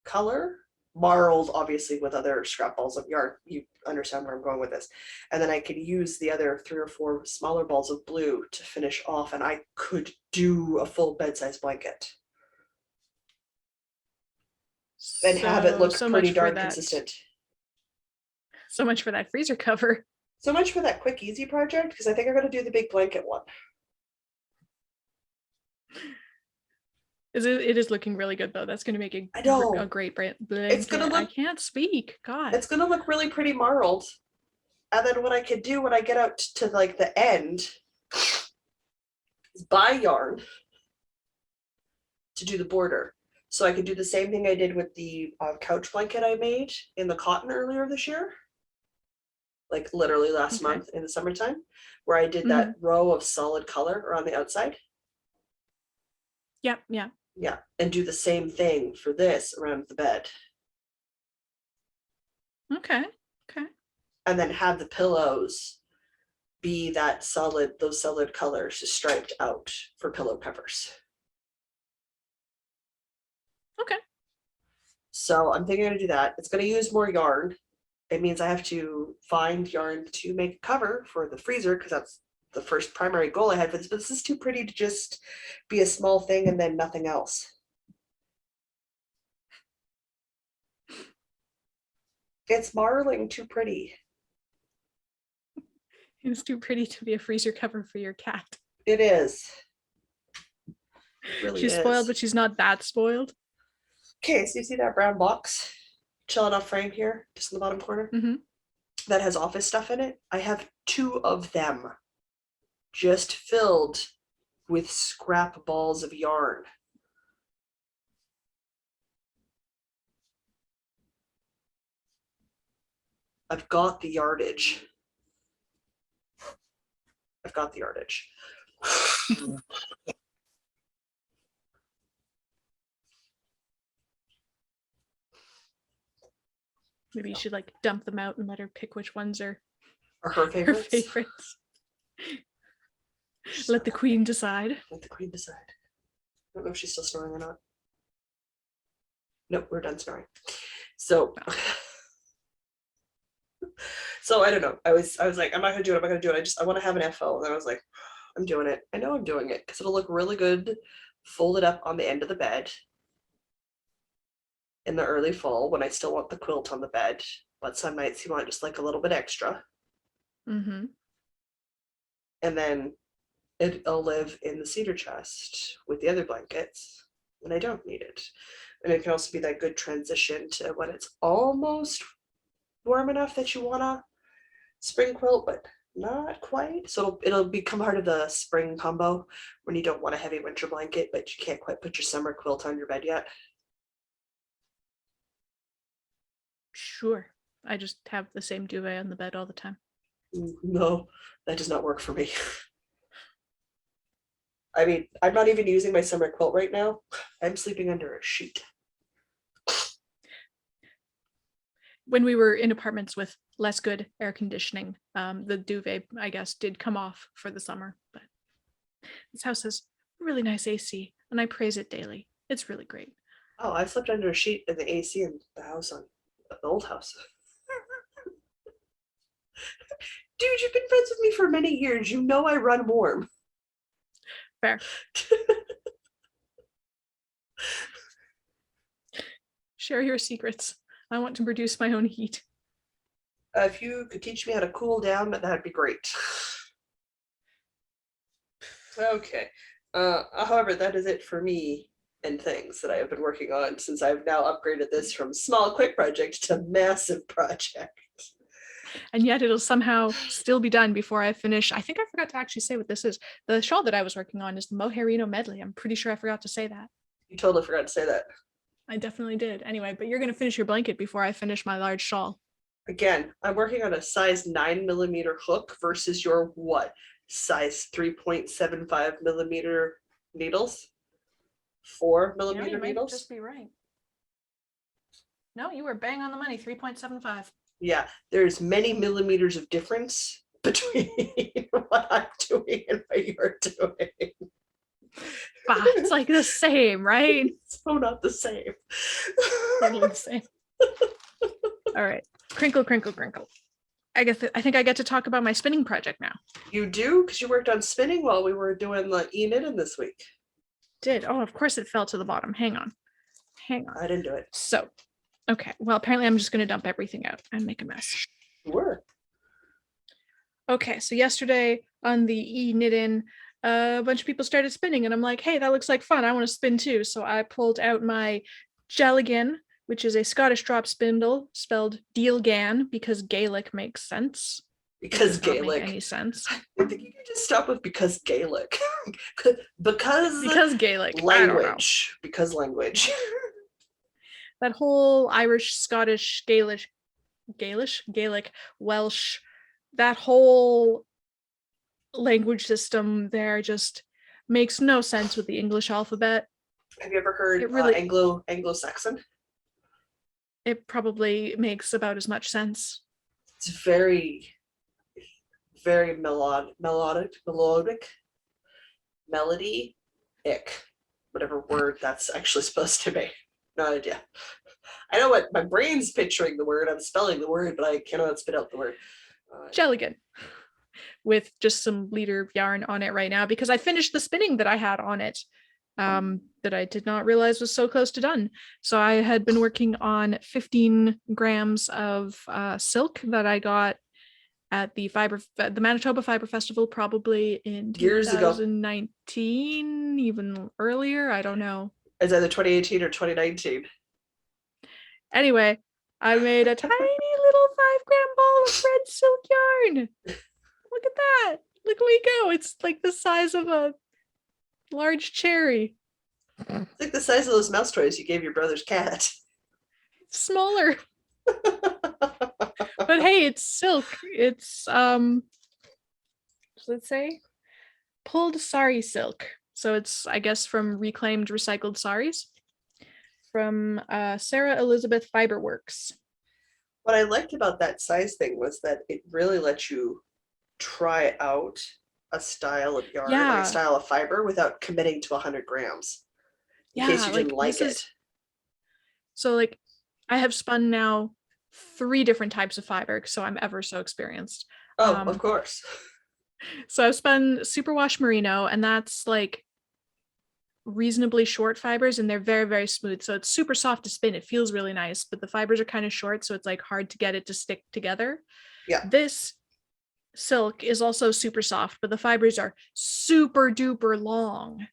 [SPEAKER 1] color, marled obviously with other scrap balls of yarn. You understand where I'm going with this. And then I could use the other 3 or 4 smaller balls of blue to finish off, and I could do a full bed-size blanket. And have it look pretty darn consistent.
[SPEAKER 2] So much for that freezer cover.
[SPEAKER 1] So much for that quick, easy project, because I think I'm going to do the big blanket one.
[SPEAKER 2] It is looking really good, though. That's going to make a great brand.
[SPEAKER 1] It's going to look.
[SPEAKER 2] I can't speak. God.
[SPEAKER 1] It's going to look really pretty marled. And then what I could do when I get out to like the end is buy yarn to do the border. So I could do the same thing I did with the couch blanket I made in the cotton earlier this year. Like literally last month in the summertime, where I did that row of solid color around the outside.
[SPEAKER 2] Yeah.
[SPEAKER 1] And do the same thing for this around the bed.
[SPEAKER 2] Okay.
[SPEAKER 1] And then have the pillows be those solid colors striped out for pillow covers.
[SPEAKER 2] Okay.
[SPEAKER 1] So I'm thinking I'm gonna do that. It's gonna use more yarn. It means I have to find yarn to make a cover for the freezer because that's the first primary goal I had for this, but this is too pretty to just be a small thing and then nothing else. It's marling too pretty.
[SPEAKER 2] It's too pretty to be a freezer cover for your cat.
[SPEAKER 1] It is. It really
[SPEAKER 2] She's
[SPEAKER 1] is.
[SPEAKER 2] spoiled, but she's not that spoiled.
[SPEAKER 1] Okay, so you see that brown box chilling off frame here, just in the bottom corner?
[SPEAKER 2] Mm-hmm.
[SPEAKER 1] That has office stuff in it. I have 2 of them just filled with scrap balls of yarn. I've got the yardage.
[SPEAKER 2] Maybe you should like dump them out and let her pick which ones are
[SPEAKER 1] Or her
[SPEAKER 2] her
[SPEAKER 1] favorites.
[SPEAKER 2] favorites. Let the queen decide.
[SPEAKER 1] Let the queen decide. I don't know if she's still snoring or not. Nope, we're done snoring. So, so I don't know. I was like, I'm not gonna do it. I want to have an FO. And then I was like, I'm doing it. I know I'm doing it because it'll look really good folded up on the end of the bed in the early fall when I still want the quilt on the bed, but some nights you want just like a little bit extra.
[SPEAKER 2] Mm-hmm.
[SPEAKER 1] And then it'll live in the cedar chest with the other blankets when I don't need it. And it can also be that good transition to when it's almost warm enough that you want a spring quilt, but not quite. So it'll become part of the spring combo when you don't want a heavy winter blanket, but you can't quite put your summer quilt on your bed yet.
[SPEAKER 2] Sure. I just have the same duvet on the bed all the time.
[SPEAKER 1] No, that does not work for me. I mean, I'm not even using my summer quilt right now. I'm sleeping under a sheet.
[SPEAKER 2] When we were in apartments with less good air conditioning, the duvet, I guess, did come off for the summer. But this house has really nice AC, and I praise it daily. It's really great.
[SPEAKER 1] Oh, I slept under a sheet in the AC in the house on the old house. Dude, you've been friends with me for many years. You know I run warm.
[SPEAKER 2] Fair. Share your secrets. I want to produce my own heat.
[SPEAKER 1] If you could teach me how to cool down, that'd be great. Okay. However, that is it for me and things that I have been working on since I've now upgraded this from small, quick project to massive project.
[SPEAKER 2] And yet it'll somehow still be done before I finish. I think I forgot to actually say what this is. The shawl that I was working on is the Mohairino Medley. I'm pretty sure I forgot to say that.
[SPEAKER 1] You totally forgot to say that.
[SPEAKER 2] I definitely did. Anyway, but you're going to finish your blanket before I finish my large shawl.
[SPEAKER 1] Again, I'm working on a size 9mm hook versus your what? Size 3.75mm needles? 4mm
[SPEAKER 2] Might
[SPEAKER 1] needles?
[SPEAKER 2] just be right. No, you were bang on the money. 3.75.
[SPEAKER 1] Yeah, there's many millimeters of difference between what I'm doing and what you're doing.
[SPEAKER 2] Bah, it's like the same, right?
[SPEAKER 1] So not the same.
[SPEAKER 2] Totally the same. All right. Crinkle, crinkle, crinkle. I think I get to talk about my spinning project now.
[SPEAKER 1] You do? Because you worked on spinning while we were doing the e-knitting this week.
[SPEAKER 2] Did. Oh, of course it fell to the bottom. Hang on.
[SPEAKER 1] I didn't do it.
[SPEAKER 2] So, okay. Well, apparently I'm just going to dump everything out and make a mess.
[SPEAKER 1] Sure.
[SPEAKER 2] Okay. So yesterday on the e-knitting, a bunch of people started spinning and I'm like, hey, that looks like fun. I want to spin too. So I pulled out my Jelligan, which is a Scottish drop spindle spelled Dealgan because Gaelic makes sense.
[SPEAKER 1] Because
[SPEAKER 2] Gaelic. Make any sense.
[SPEAKER 1] I think you can just stop with because Gaelic. because
[SPEAKER 2] Gaelic.
[SPEAKER 1] Language. Because language.
[SPEAKER 2] That whole Irish, Scottish, Gaelic, Welsh, that whole language system there just makes no sense with the English alphabet.
[SPEAKER 1] Have you ever heard
[SPEAKER 2] It really
[SPEAKER 1] Anglo-Saxon?
[SPEAKER 2] it probably makes about as much sense.
[SPEAKER 1] It's very, very melodic, melody-ic, whatever word that's actually supposed to be. No idea. I know what my brain's picturing the word, I'm spelling the word, but I cannot spit out the word.
[SPEAKER 2] Jelligan. With just some leader yarn on it right now, because I finished the spinning that I had on it, that I did not realize was so close to done. So I had been working on 15 grams of silk that I got at the Manitoba Fibre Festival, probably in
[SPEAKER 1] Years ago.
[SPEAKER 2] 2019, even earlier. I don't know.
[SPEAKER 1] It's either 2018 or 2019.
[SPEAKER 2] Anyway, I made a tiny little 5-gram ball of red silk yarn. Look at that. Look, we go. It's like the size of a large cherry.
[SPEAKER 1] It's like the size of those mouse toys you gave your brother's cat.
[SPEAKER 2] It's smaller. But hey, it's silk. It's let's say pulled sari silk. So it's, I guess, from reclaimed recycled saris from Sarah Elizabeth Fiber Works.
[SPEAKER 1] What I liked about that size thing was that it really lets you try out a style of yarn, like a style of fiber, without committing to 100 grams in case you didn't like it.
[SPEAKER 2] So like I have spun now 3 different types of fiber, so I'm ever so experienced.
[SPEAKER 1] Oh, of course.
[SPEAKER 2] So I've spun superwash merino, and that's like reasonably short fibers, and they're very, very smooth. So it's super soft to spin. It feels really nice, but the fibers are kind of short, so it's like hard to get it to stick together.
[SPEAKER 1] Yeah.
[SPEAKER 2] This silk is also super soft, but the fibers are super duper long.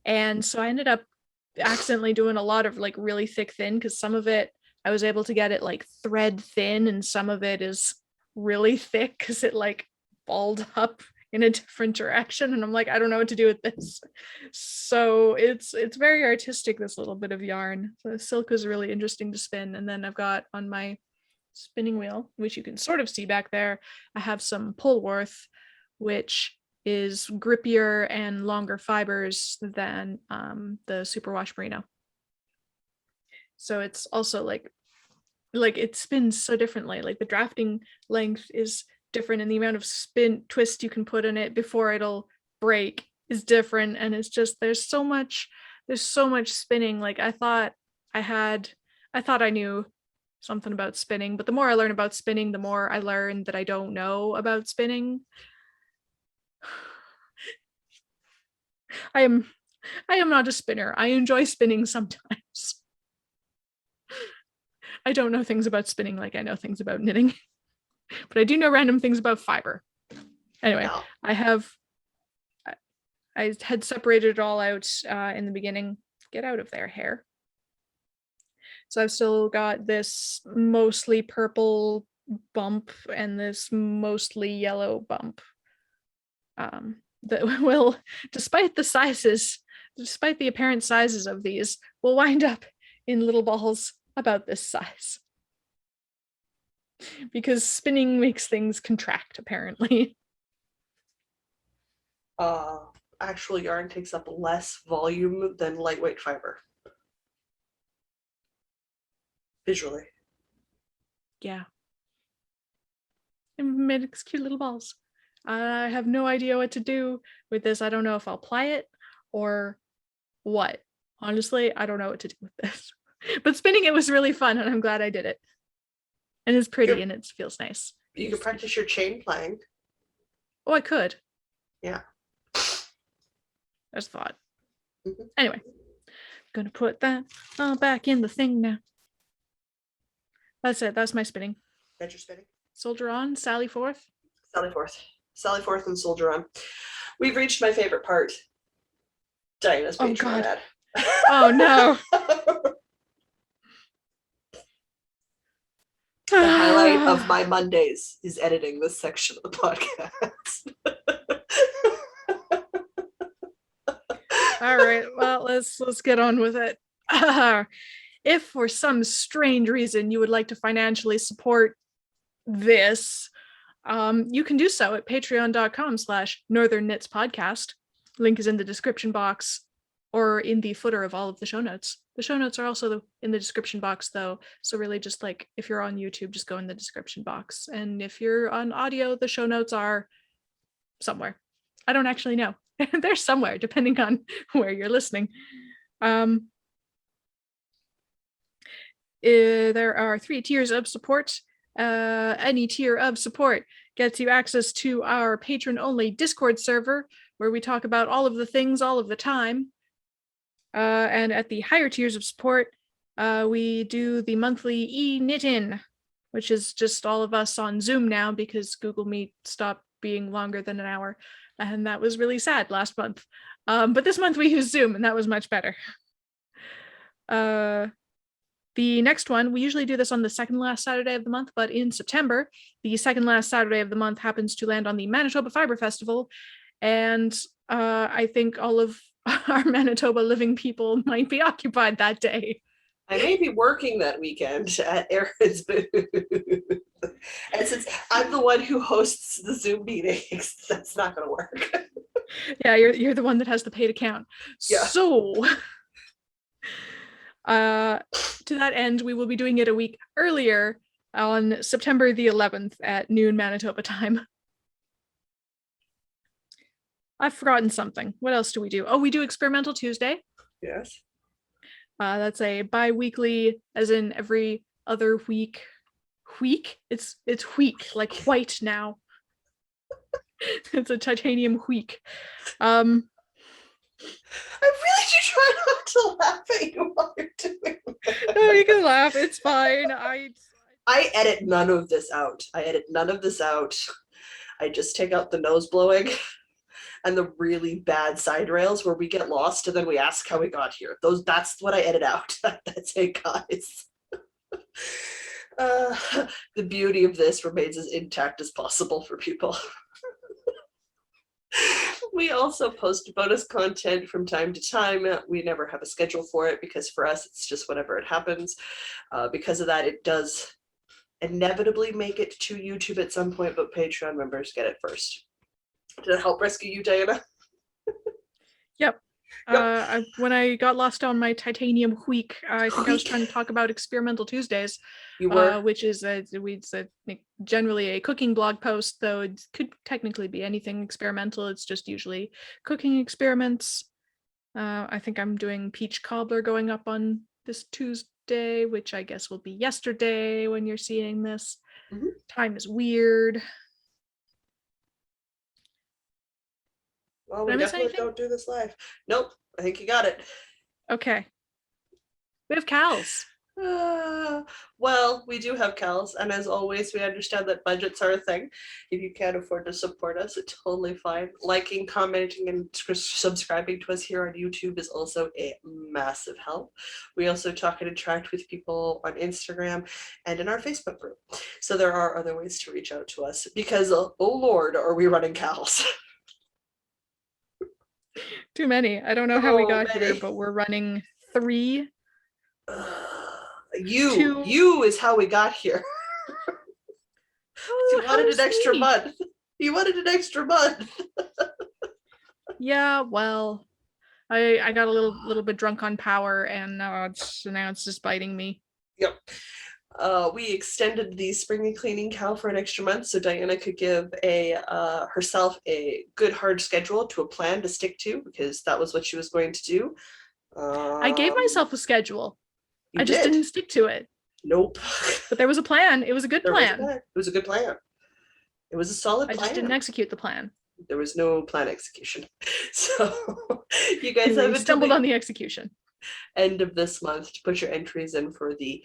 [SPEAKER 2] And so I ended up accidentally doing a lot of like really thick thin, because some of it I was able to get it like thread thin, and some of it is really thick because it like balled up in a different direction, and I'm like, I don't know what to do with this. So it's very artistic, this little bit of yarn. The silk was really interesting to spin. And then I've got on my spinning wheel, which you can sort of see back there, I have some Polwarth, which is grippier and longer fibers than the superwash merino. So it's also like it spins so differently. Like the drafting length is different, and the amount of spin twist you can put in it before it'll break is different. And it's just, there's so much spinning. Like I thought I knew something about spinning, but the more I learn about spinning, the more I learn that I don't know about spinning. I am not a spinner. I enjoy spinning sometimes. I don't know things about spinning like I know things about knitting, but I do know random things about fiber. Anyway,
[SPEAKER 1] No.
[SPEAKER 2] I had separated it all out in the beginning. Get out of there, hair. So I've still got this mostly purple bump and this mostly yellow bump. That will, despite the apparent sizes of these, will wind up in little balls about this size. Because spinning makes things contract, apparently.
[SPEAKER 1] Actual yarn takes up less volume than lightweight fiber. Visually.
[SPEAKER 2] Yeah. It makes cute little balls. I have no idea what to do with this. I don't know if I'll ply it or what. Honestly, I don't know what to do with this. But spinning it was really fun, and I'm glad I did it. And it's pretty, and it feels nice.
[SPEAKER 1] You could practice your chain playing.
[SPEAKER 2] Oh, I could.
[SPEAKER 1] Yeah.
[SPEAKER 2] There's a thought. Mm-hmm. Anyway, I'm gonna put that all back in the thing now. That's it. That's my spinning.
[SPEAKER 1] That's your spinning.
[SPEAKER 2] Soldier on, sally forth.
[SPEAKER 1] Sally forth. Sally forth and soldier on. We've reached my favorite part. Diana's Patreon ad.
[SPEAKER 2] Oh no.
[SPEAKER 1] The highlight of my Mondays is editing this section of the podcast.
[SPEAKER 2] All right, well, let's get on with it. If for some strange reason you would like to financially support this, you can do so at patreon.com/Northern Knits Podcast. Link is in the description box or in the footer of all of the show notes. The show notes are also in the description box, though. So really just like if you're on YouTube, just go in the description box. And if you're on audio, the show notes are somewhere. I don't actually know. They're somewhere, depending on where you're listening. There are 3 tiers of support. Any tier of support gets you access to our patron-only Discord server, where we talk about all of the things all of the time. And at the higher tiers of support, we do the monthly e-knit-in, which is just all of us on Zoom now because Google Meet stopped being longer than an hour. And that was really sad last month. But this month we used Zoom, and that was much better. The next one, we usually do this on the second last Saturday of the month, but in September, the second last Saturday of the month happens to land on the Manitoba Fibre Festival. And I think all of our Manitoba living people might be occupied that day.
[SPEAKER 1] I may be working that weekend at Erin's booth. And since I'm the one who hosts the Zoom meetings, that's not going to work.
[SPEAKER 2] Yeah, you're the one that has the paid account. Yeah. So to that end, we will be doing it a week earlier on September the 11th at noon Manitoba time. I've forgotten something. What else do we do? Oh, we do Experimental Tuesday.
[SPEAKER 1] Yes.
[SPEAKER 2] That's a bi-weekly, as in every other week. Wheek? It's Wheek, like white now. It's a titanium Wheek. I
[SPEAKER 1] really do try not to laugh at you while you're doing that.
[SPEAKER 2] No, you can laugh. It's fine.
[SPEAKER 1] I edit none of this out. I just take out the nose blowing and the really bad side rails where we get lost and then we ask how we got here. That's what I edit out. That's it, guys. The beauty of this remains as intact as possible for people. We also post bonus content from time to time. We never have a schedule for it because for us, it's just whenever it happens. Because of that, it does inevitably make it to YouTube at some point, but Patreon members get it first. Did it help rescue you, Diana?
[SPEAKER 2] Yep. When I got lost on my titanium Wheek, I think I was trying to talk about Experimental Tuesdays, which is generally a cooking blog post, though it could technically be anything experimental. It's just usually cooking experiments. I think I'm doing peach cobbler going up on this Tuesday, which I guess will be yesterday when you're seeing this. Mm-hmm. Time is weird.
[SPEAKER 1] Well, we definitely don't do this live. Nope, I think you got it.
[SPEAKER 2] Okay. We have KALs.
[SPEAKER 1] Well, we do have KALs, and as always, we understand that budgets are a thing. If you can't afford to support us, it's totally fine. Liking, commenting, and subscribing to us here on YouTube is also a massive help. We also talk and interact with people on Instagram and in our Facebook group. So there are other ways to reach out to us because, oh Lord, are we running KALs?
[SPEAKER 2] Too many. I don't know how we got here, but we're running 3.
[SPEAKER 1] You is how we got here. You wanted an extra month.
[SPEAKER 2] Yeah, well, I got a little bit drunk on power, and now it's just biting me.
[SPEAKER 1] Yep. We extended the spring cleaning KAL for an extra month so Diana could give herself a good hard schedule to a plan to stick to because that was what she was going to do.
[SPEAKER 2] I gave myself a schedule. I just didn't stick to it.
[SPEAKER 1] Nope.
[SPEAKER 2] But there was a plan. It was a good plan.
[SPEAKER 1] It was a good plan. It was a solid plan.
[SPEAKER 2] I just didn't execute the plan.
[SPEAKER 1] There was no plan execution. So you guys have
[SPEAKER 2] stumbled on the execution.
[SPEAKER 1] End of this month to put your entries in for the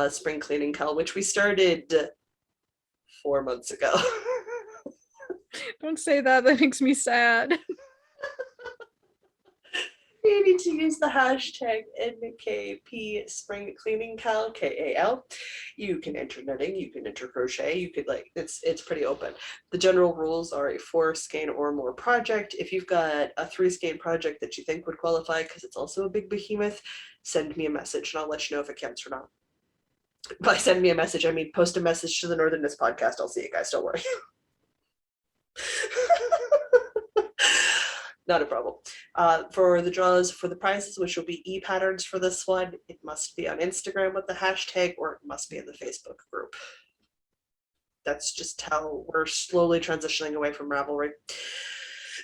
[SPEAKER 1] spring cleaning KAL, which we started 4 months ago.
[SPEAKER 2] Don't say that. That makes me sad.
[SPEAKER 1] You need to use the hashtag NKP spring cleaning KAL, KAL. You can enter knitting, you can enter crochet, you could it's pretty open. The general rules are a 4 skein or more project. If you've got a 3 skein project that you think would qualify, because it's also a big behemoth, send me a message and I'll let you know if it counts or not. By send me a message, I mean post a message to the Northern Knits podcast. I'll see you guys, don't worry. Not a problem. For the draws for the prizes, which will be e-patterns for this one, it must be on Instagram with the hashtag, or it must be in the Facebook group. That's just how we're slowly transitioning away from Ravelry.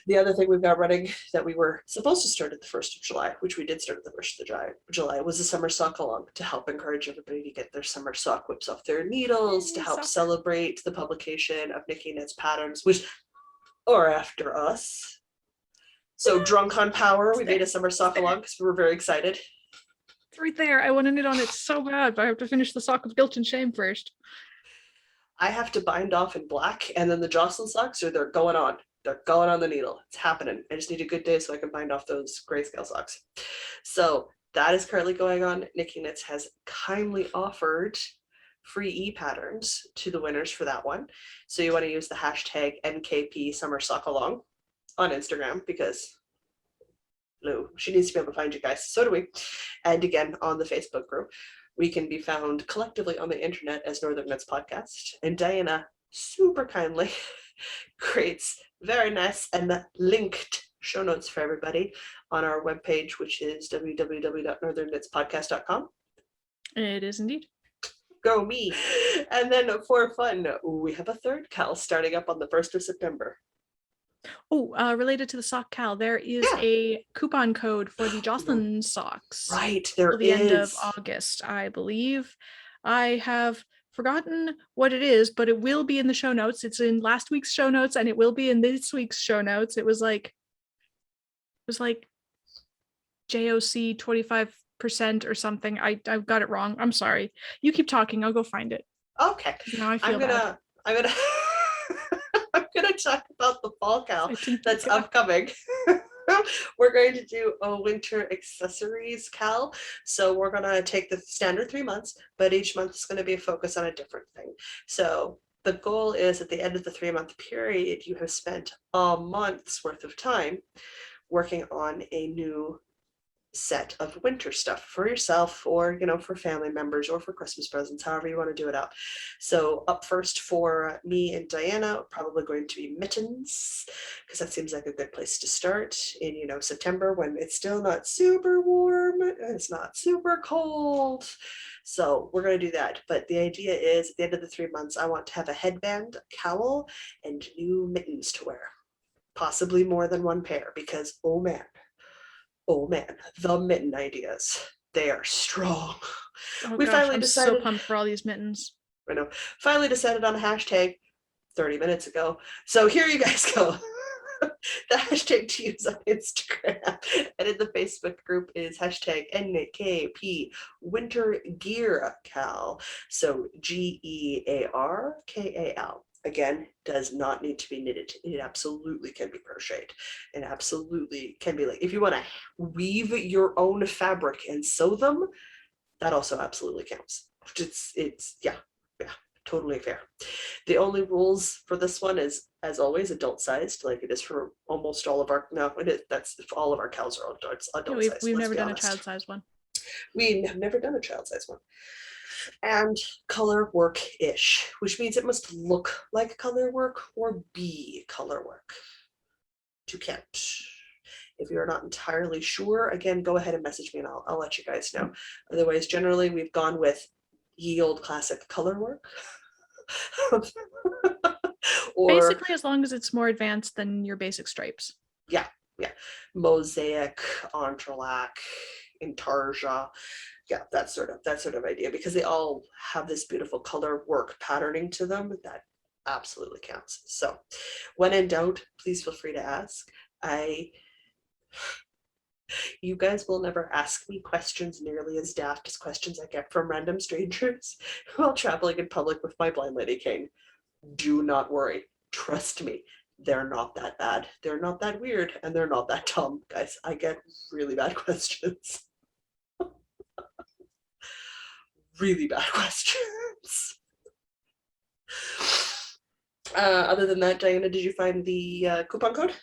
[SPEAKER 1] The other thing we've got running that we were supposed to start at the 1st of July, which we did start at the 1st of July, was a summer sock along to help encourage everybody to get their summer sock whips off their needles, to help celebrate the publication of Nikki Knits Patterns, which are after us. So drunk on power, we made a summer sock along because we were very excited.
[SPEAKER 2] It's right there. I want to knit on it so bad, but I have to finish the sock of guilt and shame first.
[SPEAKER 1] I have to bind off in black, and then the Jocelyn socks they're going on. They're going on the needle. It's happening. I just need a good day so I can bind off those grayscale socks. So that is currently going on. Nikki Knits has kindly offered free e-patterns to the winners for that one. So you want to use the hashtag NKP Summer Sock Along on Instagram, because Lou, she needs to be able to find you guys. So do we. And again, on the Facebook group, we can be found collectively on the internet as Northern Knits Podcast. And Diana super kindly creates very nice and linked show notes for everybody on our webpage, which is www.northernknitspodcast.com.
[SPEAKER 2] It is indeed.
[SPEAKER 1] Go me. And then for fun, we have a third KAL starting up on the 1st of September.
[SPEAKER 2] Oh, related to the sock KAL, there is a coupon code for the Jocelyn socks.
[SPEAKER 1] Right, there
[SPEAKER 2] the
[SPEAKER 1] is.
[SPEAKER 2] End of August, I believe. I have forgotten what it is, but it will be in the show notes. It's in last week's show notes, and it will be in this week's show notes. It was like JOC 25% or something. I got it wrong. I'm sorry. You keep talking. I'll go find it.
[SPEAKER 1] Okay.
[SPEAKER 2] Now I feel bad.
[SPEAKER 1] I'm gonna I'm gonna talk about the fall KAL that's upcoming. We're going to do a winter accessories KAL. So we're gonna take the standard 3 months, but each month is going to be a focus on a different thing. So the goal is at the end of the 3-month period, you have spent a month's worth of time working on a new set of winter stuff for yourself, or for family members, or for Christmas presents, however you want to do it out. So up first for me and Diana, probably going to be mittens, because that seems like a good place to start in September, when it's still not super warm and it's not super cold. So we're going to do that. But the idea is at the end of the 3 months, I want to have a headband, a cowl, and new mittens to wear, possibly more than one pair, because oh man, the mitten ideas, they are strong.
[SPEAKER 2] Oh,
[SPEAKER 1] we
[SPEAKER 2] gosh,
[SPEAKER 1] finally
[SPEAKER 2] I'm
[SPEAKER 1] decided,
[SPEAKER 2] so pumped for all these mittens.
[SPEAKER 1] I know, finally decided on a hashtag 30 minutes ago. So here you guys go. The hashtag to use on Instagram and in the Facebook group is hashtag NKP Winter Gear KAL. So GEARKAL. Again, does not need to be knitted. It absolutely can be crocheted, and absolutely can be, like, if you want to weave your own fabric and sew them, that also absolutely counts. It's totally fair. The only rules for this one is, as always, adult sized, like it is for almost all of our, that's all of our KALs are adult sized.
[SPEAKER 2] We've never done a child size one.
[SPEAKER 1] We have never done a child size one. And color work-ish, which means it must look like color work or be color work to count. If you're not entirely sure, again, go ahead and message me and I'll let you guys know. Otherwise, generally, we've gone with ye old classic color work. Or,
[SPEAKER 2] basically, as long as it's more advanced than your basic stripes.
[SPEAKER 1] Yeah. Mosaic, entrelac, intarsia. Yeah, that sort of idea, because they all have this beautiful color work patterning to them that absolutely counts. So when in doubt, please feel free to ask. You guys will never ask me questions nearly as daft as questions I get from random strangers while traveling in public with my blind lady cane. Do not worry. Trust me. They're not that bad. They're not that weird, and they're not that dumb, guys. I get really bad questions. Really bad questions. Other than that, Diana, did you find the coupon code?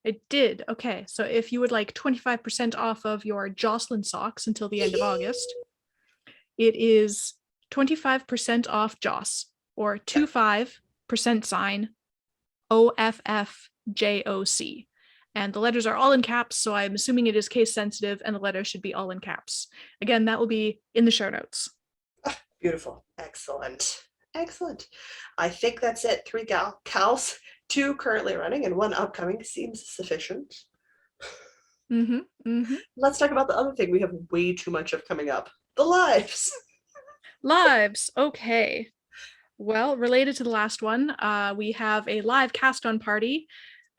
[SPEAKER 2] I did. Okay, so if you would like 25% off of your Jocelyn socks until the end of August, it is 25% off Joss, or 25% sign OFFJOC. And the letters are all in caps, so I'm assuming it is case sensitive and the letters should be all in caps. Again, that will be in the show notes.
[SPEAKER 1] Beautiful. Excellent. Excellent. I think that's it. 3 KALs, 2 currently running and 1 upcoming seems sufficient. Let's talk about the other thing we have way too much of coming up. The lives.
[SPEAKER 2] Lives. Okay. Well, related to the last one, we have a live cast on party.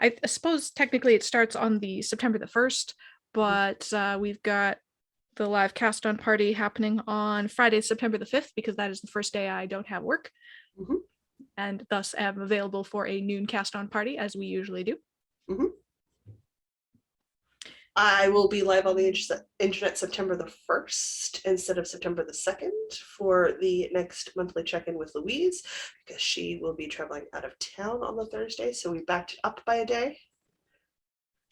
[SPEAKER 2] I suppose technically it starts on the September the 1st, but we've got the live cast on party happening on Friday, September the 5th, because that is the first day I don't have work. And thus am available for a noon cast on party, as we usually do.
[SPEAKER 1] I will be live on the internet September the 1st instead of September the 2nd for the next monthly check-in with Louise, because she will be traveling out of town on the Thursday, so we backed it up by a day.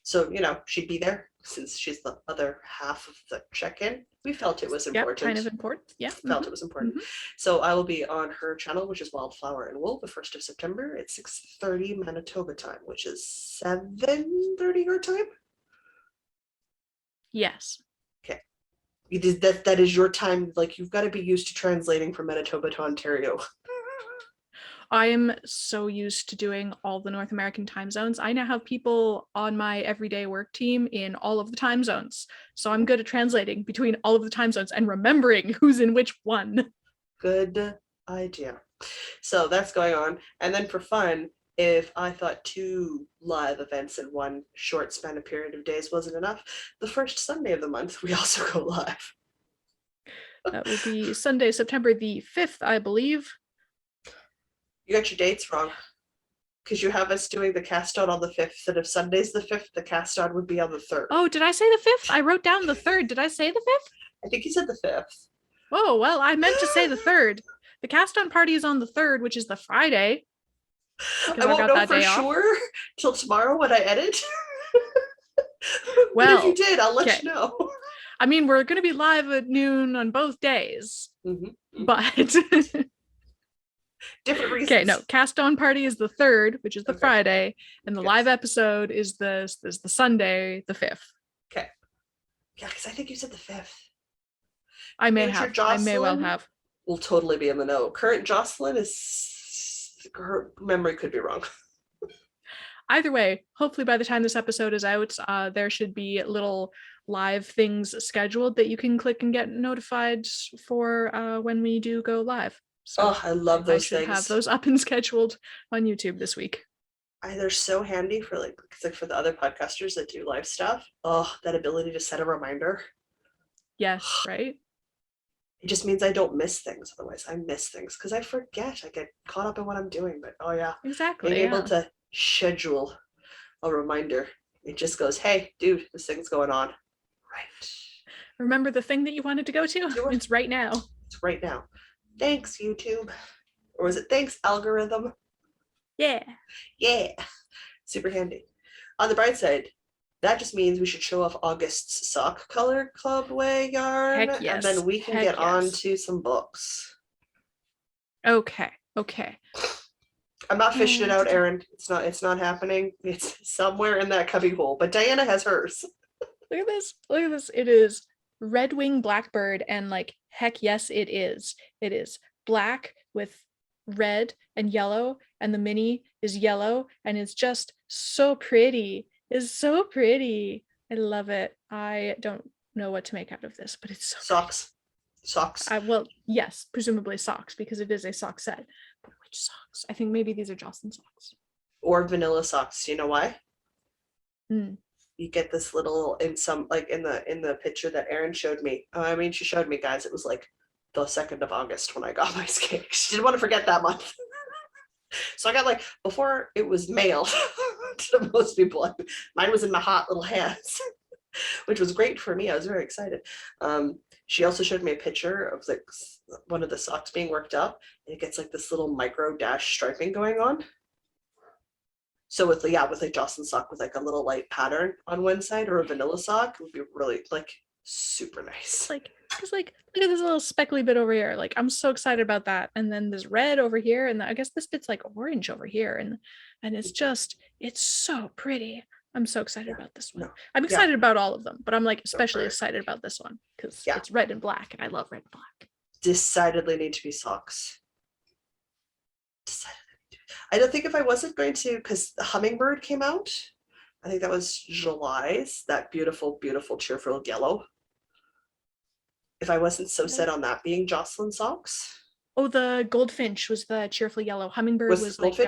[SPEAKER 1] So, you know, she'd be there since she's the other half of the check-in. We felt it was important.
[SPEAKER 2] Kind of important. Yeah.
[SPEAKER 1] Felt it was important. So I will be on her channel, which is Wildflower and Wool, the 1st of September at 6:30 Manitoba time, which is 7:30 your time.
[SPEAKER 2] Yes.
[SPEAKER 1] Okay. That is your time. Like, you've got to be used to translating from Manitoba to Ontario.
[SPEAKER 2] I am so used to doing all the North American time zones. I now have people on my everyday work team in all of the time zones. So I'm good at translating between all of the time zones and remembering who's in which one.
[SPEAKER 1] Good idea. So that's going on. And then for fun, if I thought 2 live events in one short span of period of days wasn't enough, the first Sunday of the month, we also go live.
[SPEAKER 2] That will be Sunday, September the 5th, I believe.
[SPEAKER 1] You got your dates wrong, because you have us doing the cast on the 5th, and if Sunday's the 5th, the cast on would be on the 3rd.
[SPEAKER 2] Oh, did I say the 5th? I wrote down the 3rd. Did I say the 5th?
[SPEAKER 1] I think you said the 5th.
[SPEAKER 2] Oh, well, I meant to say the 3rd. The cast on party is on the 3rd, which is the Friday.
[SPEAKER 1] I won't know for sure till tomorrow when I edit. Well, but if you did, I'll let you know.
[SPEAKER 2] I mean, we're going to be live at noon on both days, but
[SPEAKER 1] different reasons.
[SPEAKER 2] Okay, no, cast on party is the 3rd, which is the Friday, and the live episode is the Sunday, the 5th.
[SPEAKER 1] Okay. Yeah, because I think you said the 5th.
[SPEAKER 2] I may well have.
[SPEAKER 1] Will totally be in the know. Current Jocelyn her memory could be wrong.
[SPEAKER 2] Either way, hopefully by the time this episode is out, there should be little live things scheduled that you can click and get notified for when we do go live. So
[SPEAKER 1] I love those things.
[SPEAKER 2] I should have those up and scheduled on YouTube this week.
[SPEAKER 1] They're so handy for for the other podcasters that do live stuff. Oh, that ability to set a reminder.
[SPEAKER 2] Yes, right?
[SPEAKER 1] It just means I don't miss things. Otherwise, I miss things because I forget. I get caught up in what I'm doing. But
[SPEAKER 2] exactly.
[SPEAKER 1] Being able to schedule a reminder, it just goes, "Hey, dude, this thing's going on." Right.
[SPEAKER 2] Remember the thing that you wanted to go to? It's right now.
[SPEAKER 1] It's right now. Thanks, YouTube. Or was it thanks, algorithm?
[SPEAKER 2] Yeah.
[SPEAKER 1] Yeah. Super handy. On the bright side, that just means we should show off August's sock color clubway yarn.
[SPEAKER 2] Heck yes.
[SPEAKER 1] And then we can get on to some books.
[SPEAKER 2] Okay.
[SPEAKER 1] I'm not fishing it out, Erin. It's not happening. It's somewhere in that cubby hole. But Diana has hers.
[SPEAKER 2] Look at this. It is Red Wing Blackbird, and heck yes, it is. It is black with red and yellow, and the mini is yellow, and it's just so pretty. It's so pretty. I love it. I don't know what to make out of this, but it's so
[SPEAKER 1] Socks.
[SPEAKER 2] Well, yes, presumably socks, because it is a sock set. But which socks? I think maybe these are Jocelyn socks.
[SPEAKER 1] Or vanilla socks. Do you know why? You get this little in the picture that Erin showed me. She showed me, guys. It was the 2nd of August when I got my skate. She didn't want to forget that month. So I got before it was mailed to most people. Mine was in my hot little hands, which was great for me. I was very excited. She also showed me a picture of one of the socks being worked up, and it gets this little micro dash striping going on. So with a Jocelyn sock with a little light pattern on one side, or a vanilla sock, it would be really super nice.
[SPEAKER 2] Because look at this little speckly bit over here. I'm so excited about that. And then this red over here, and I guess this bit's orange over here, and it's so pretty. I'm so excited
[SPEAKER 1] Yeah.
[SPEAKER 2] about this one.
[SPEAKER 1] No.
[SPEAKER 2] I'm
[SPEAKER 1] Yeah.
[SPEAKER 2] excited about all of them, but I'm like especially
[SPEAKER 1] Right.
[SPEAKER 2] excited about this one because
[SPEAKER 1] Yeah.
[SPEAKER 2] it's red and black, and I love red and black.
[SPEAKER 1] Decidedly need to be socks. Decidedly. I don't think if I wasn't going to, because the hummingbird came out. I think that was July's, that beautiful, beautiful, cheerful yellow. If I wasn't so set on that being Jocelyn socks.
[SPEAKER 2] Oh, the goldfinch was the cheerful yellow. Hummingbird was like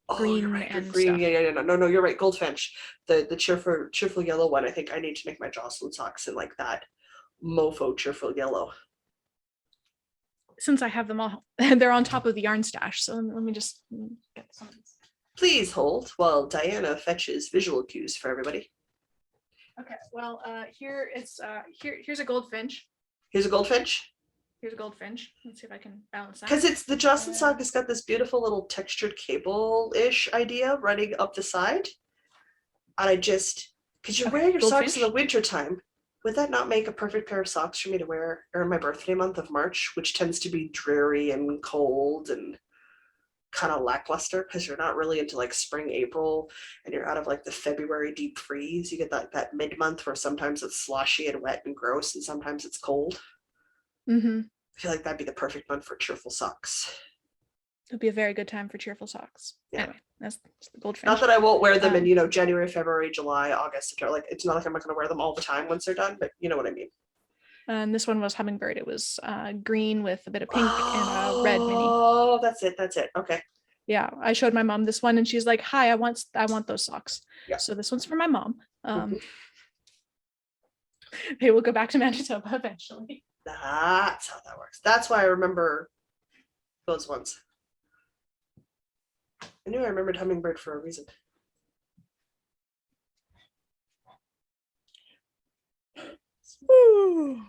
[SPEAKER 1] Oh,
[SPEAKER 2] green
[SPEAKER 1] you're right. You're
[SPEAKER 2] and
[SPEAKER 1] green.
[SPEAKER 2] stuff.
[SPEAKER 1] Yeah. No. You're right. Goldfinch, the cheerful yellow one. I think I need to make my Jocelyn socks in like that mofo cheerful yellow.
[SPEAKER 2] Since I have them all, they're on top of the yarn stash. So let me just get some.
[SPEAKER 1] Please hold while Diana fetches visual cues for everybody.
[SPEAKER 2] Okay. Well, here's a goldfinch.
[SPEAKER 1] Here's a goldfinch.
[SPEAKER 2] Here's a goldfinch. Let's see if I can balance that.
[SPEAKER 1] Because it's the Jocelyn sock has got this beautiful little textured cable-ish idea running up the side. And I just, because you wear your socks in the wintertime, would that not make a perfect pair of socks for me to wear in my birthday month of March, which tends to be dreary and cold and kind of lackluster because you're not really into like spring, April, and you're out of like the February deep freeze. You get that mid-month where sometimes it's sloshy and wet and gross and sometimes it's cold.
[SPEAKER 2] Mm-hmm.
[SPEAKER 1] I feel like that'd be the perfect month for cheerful socks.
[SPEAKER 2] It'd be a very good time for cheerful socks.
[SPEAKER 1] Yeah.
[SPEAKER 2] Anyway, that's the goldfinch.
[SPEAKER 1] Not that I won't wear them in, January, February, July, August, September. Like, it's not like I'm not going to wear them all the time once they're done, but you know what I mean.
[SPEAKER 2] And this one was hummingbird. It was green with a bit of pink and a red mini.
[SPEAKER 1] Oh, that's it. Okay.
[SPEAKER 2] Yeah, I showed my mom this one, and she's like, "Hi, I want those socks."
[SPEAKER 1] Yeah.
[SPEAKER 2] So this one's for my mom. They will go back to Manitoba eventually.
[SPEAKER 1] That's how that works. That's why I remember those ones. I knew I remembered hummingbird for a reason.
[SPEAKER 2] Woo.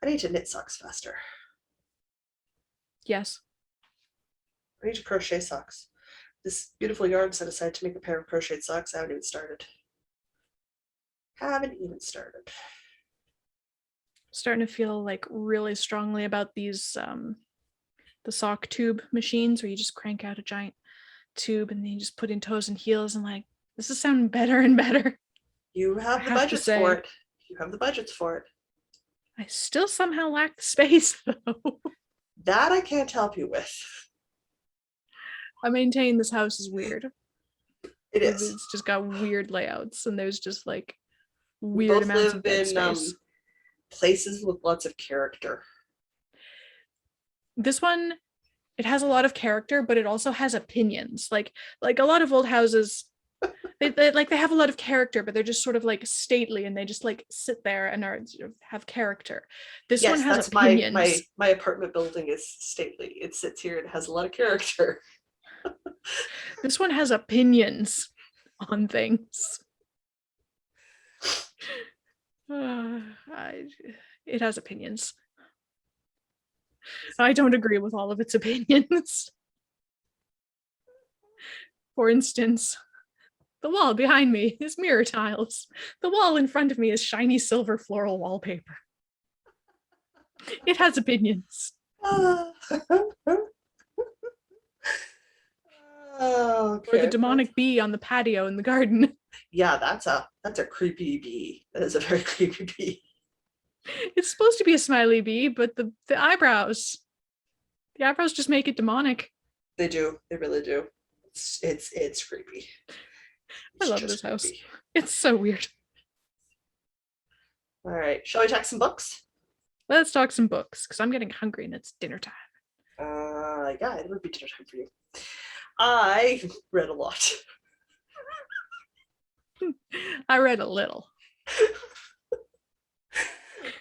[SPEAKER 1] I need to knit socks faster.
[SPEAKER 2] Yes.
[SPEAKER 1] I need to crochet socks. This beautiful yarn set aside to make a pair of crocheted socks. I haven't even started.
[SPEAKER 2] Starting to feel like really strongly about these the sock tube machines where you just crank out a giant tube and then you just put in toes and heels, and like, this is sounding better and better.
[SPEAKER 1] You have the budgets for it. You have the budgets for it.
[SPEAKER 2] I still somehow lack the space though.
[SPEAKER 1] That I can't help you with.
[SPEAKER 2] I maintain this house is weird.
[SPEAKER 1] It is.
[SPEAKER 2] It's just got weird layouts, and there's just like weird amounts of dead space.
[SPEAKER 1] Places with lots of character.
[SPEAKER 2] This one, it has a lot of character, but it also has opinions. Like a lot of old houses, they have a lot of character, but they're just sort of like stately, and they just like sit there and have character. This one has opinions.
[SPEAKER 1] My apartment building is stately. It sits here and has a lot of character.
[SPEAKER 2] This one has opinions on things. It has opinions. I don't agree with all of its opinions. For instance, the wall behind me is mirror tiles. The wall in front of me is shiny silver floral wallpaper. It has opinions.
[SPEAKER 1] Okay.
[SPEAKER 2] Or the demonic bee on the patio in the garden.
[SPEAKER 1] Yeah, that's a creepy bee. That is a very creepy bee.
[SPEAKER 2] It's supposed to be a smiley bee, but the eyebrows just make it demonic.
[SPEAKER 1] They do. They really do. It's creepy.
[SPEAKER 2] I love this house. It's so weird.
[SPEAKER 1] All right. Shall we talk some books?
[SPEAKER 2] Let's talk some books, because I'm getting hungry and it's dinner time.
[SPEAKER 1] Yeah, it would be dinner time for you. I read a lot.
[SPEAKER 2] I read a little.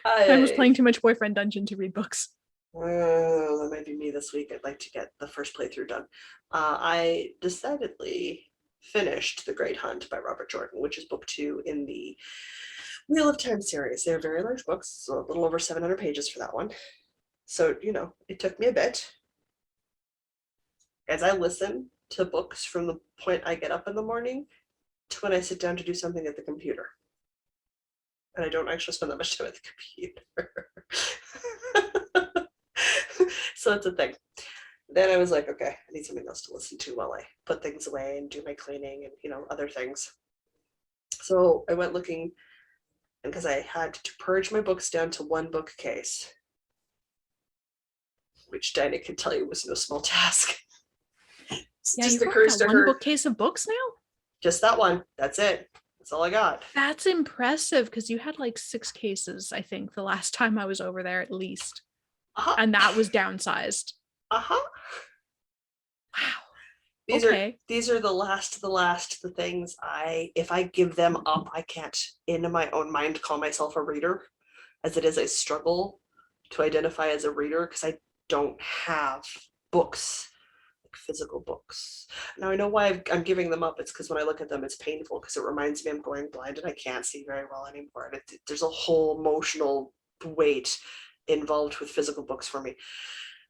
[SPEAKER 2] I was playing too much Boyfriend Dungeon to read books.
[SPEAKER 1] That might be me this week. I'd like to get the first playthrough done. I decidedly finished The Great Hunt by Robert Jordan, which is book 2 in the Wheel of Time series. They're very large books, so a little over 700 pages for that one. So, it took me a bit. As I listen to books from the point I get up in the morning to when I sit down to do something at the computer. And I don't actually spend that much time at the computer. So it's a thing. Then I was like, okay, I need something else to listen to while I put things away and do my cleaning and, other things. So I went looking, because I had to purge my books down to one bookcase, which Dinah can tell you was no small task.
[SPEAKER 2] Yeah,
[SPEAKER 1] Just
[SPEAKER 2] you've only
[SPEAKER 1] occurs
[SPEAKER 2] got
[SPEAKER 1] to
[SPEAKER 2] one
[SPEAKER 1] her.
[SPEAKER 2] bookcase of books now?
[SPEAKER 1] Just that one. That's it. That's all I got.
[SPEAKER 2] That's impressive, because you had like 6 cases, I think, the last time I was over there at least.
[SPEAKER 1] Uh-huh.
[SPEAKER 2] And that was downsized.
[SPEAKER 1] Uh-huh.
[SPEAKER 2] Wow.
[SPEAKER 1] These are the things if I give them up, I can't in my own mind call myself a reader. As it is, I struggle to identify as a reader because I don't have books, like physical books. Now I know why I'm giving them up. It's because when I look at them, it's painful because it reminds me I'm going blind and I can't see very well anymore. And there's a whole emotional weight involved with physical books for me.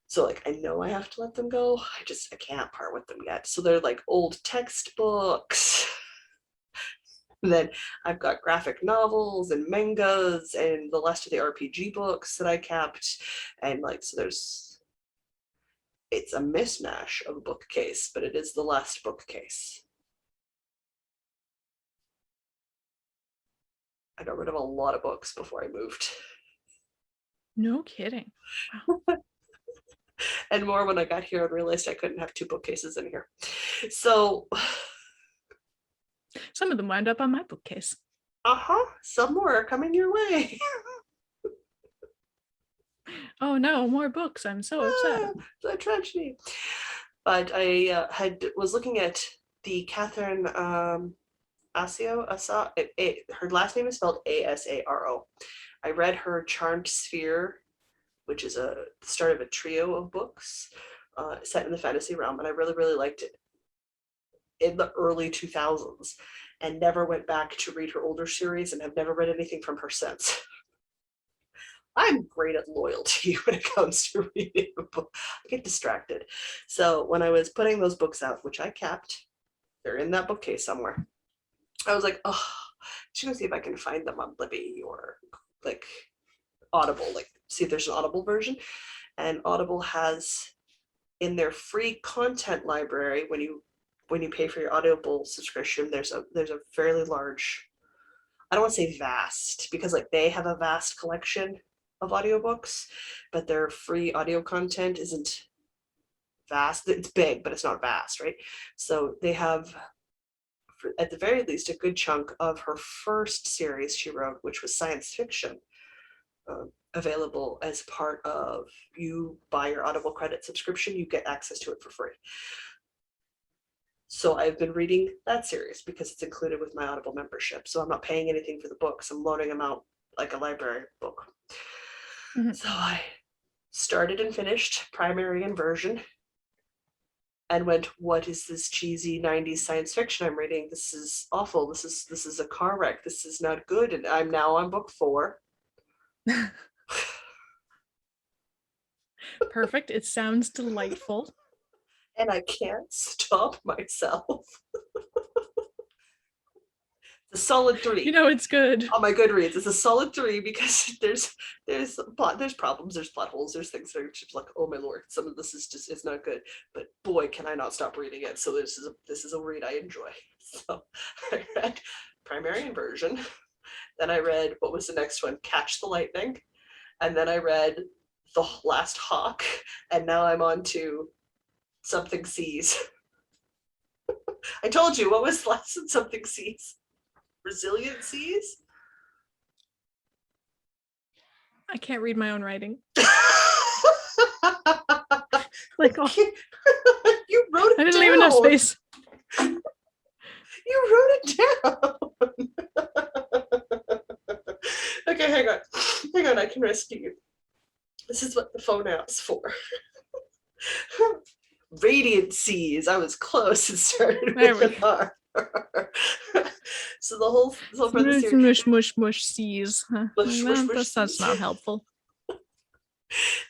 [SPEAKER 1] So like, I know I have to let them go. I can't part with them yet. So they're like old textbooks. And then I've got graphic novels and mangas and the last of the RPG books that I kept. And like, so it's a mishmash of a bookcase, but it is the last bookcase. I got rid of a lot of books before I moved.
[SPEAKER 2] No kidding. Wow.
[SPEAKER 1] And more when I got here and realized I couldn't have 2 bookcases in here. So
[SPEAKER 2] some of them wind up on my bookcase.
[SPEAKER 1] Some more are coming your way.
[SPEAKER 2] Oh no, more books. I'm so upset.
[SPEAKER 1] The tragedy. But I was looking at the Catherine Asaro. Her last name is spelled Asaro. I read her Charmed Sphere, which is the start of a trio of books set in the fantasy realm, and I really, really liked it in the early 2000s, and never went back to read her older series and have never read anything from her since. I'm great at loyalty when it comes to reading a book. I get distracted. So when I was putting those books out, which I kept, they're in that bookcase somewhere. I was like, oh, I should go see if I can find them on Libby or like Audible, like see if there's an Audible version. And Audible has in their free content library, when you pay for your Audible subscription, there's a fairly large, I don't want to say vast, because like they have a vast collection of audiobooks, but their free audio content isn't vast. It's big, but it's not vast, right? So they have, at the very least, a good chunk of her first series she wrote, which was science fiction, available as part of, you buy your Audible credit subscription, you get access to it for free. So I've been reading that series because it's included with my Audible membership. So I'm not paying anything for the books. I'm loaning them out like a library book. Mm-hmm. So I started and finished Primary Inversion and went, what is this cheesy 90s science fiction I'm reading? This is awful. This is a car wreck. This is not good. And I'm now on book 4.
[SPEAKER 2] Perfect. It sounds delightful.
[SPEAKER 1] And I can't stop myself. It's a solid 3.
[SPEAKER 2] You know it's good.
[SPEAKER 1] On my Goodreads, it's a solid 3 because there's problems, there's plot holes, there's things that are just like, oh my lord, some of this is just, it's not good. But boy, can I not stop reading it. So this is a read I enjoy. So I read Primary Inversion. Then I read, what was the next one? Catch the Lightning. And then I read The Last Hawk. And now I'm on to Something Seas. I told you, what was the last one? Something Seas? Resilient Seas?
[SPEAKER 2] I can't read my own writing. Like, oh,
[SPEAKER 1] you wrote it down.
[SPEAKER 2] I didn't leave enough space.
[SPEAKER 1] You wrote it down. Okay, hang on, I can rescue you. This is what the phone app's for. Radiant Seas. I was close. It started with an R. So the whole
[SPEAKER 2] mush seas. Huh? That's not helpful.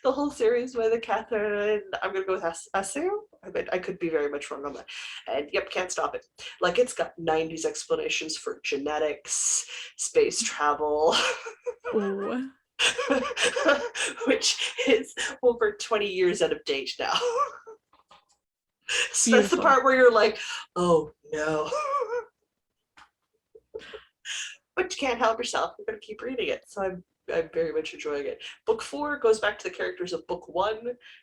[SPEAKER 1] The whole series by the Catherine, I'm gonna go with Asaro. I could be very much wrong on that. And yep, can't stop it. Like, it's got 90s explanations for genetics, space travel.
[SPEAKER 2] Ooh.
[SPEAKER 1] Which is over 20 years out of date now. So that's the part where you're like, oh no. but you can't help yourself. You're going to keep reading it. So I'm very much enjoying it. Book 4 goes back to the characters of book 1.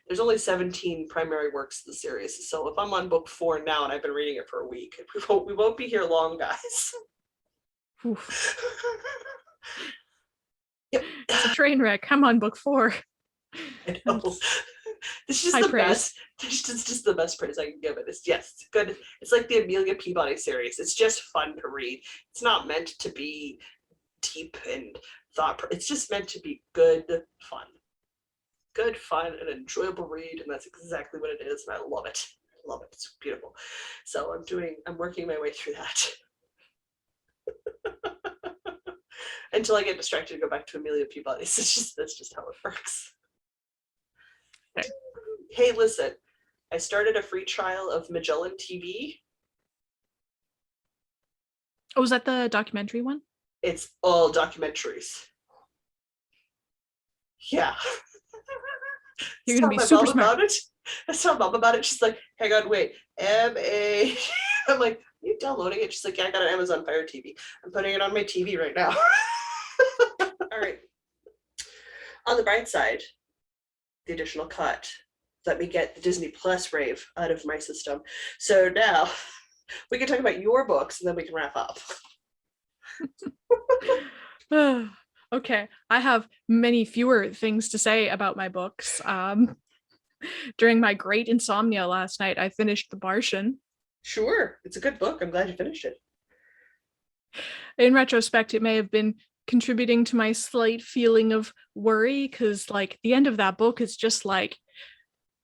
[SPEAKER 1] There's only 17 primary works of the series. So if I'm on book 4 now and I've been reading it for a week, we won't be here long, guys. Yep.
[SPEAKER 2] It's a train wreck. I'm on book 4.
[SPEAKER 1] I know. This is the best. This is just the best praise I can give it. It's good. It's like the Amelia Peabody series. It's just fun to read. It's not meant to be deep and thought. It's just meant to be good fun. Good fun, an enjoyable read, and that's exactly what it is. And I love it. I love it. It's beautiful. So I'm working my way through that. Until I get distracted and go back to Amelia Peabody. So that's just how it works.
[SPEAKER 2] Okay.
[SPEAKER 1] Hey, listen, I started a free trial of Magellan TV.
[SPEAKER 2] Oh, was that the documentary one?
[SPEAKER 1] It's all documentaries. Yeah.
[SPEAKER 2] You're going to be super smart.
[SPEAKER 1] I saw Mom about it. She's like, hang on, wait. M-A. I'm like, are you downloading it? She's like, yeah, I got an Amazon Fire TV. I'm putting it on my TV right now. All right. On the bright side, the additional cut. Let me get the Disney Plus rave out of my system. So now we can talk about your books and then we can wrap up.
[SPEAKER 2] Okay, I have many fewer things to say about my books. During my great insomnia last night, I finished The Martian.
[SPEAKER 1] Sure, it's a good book. I'm glad you finished it.
[SPEAKER 2] In retrospect, it may have been contributing to my slight feeling of worry because, like, the end of that book is just like,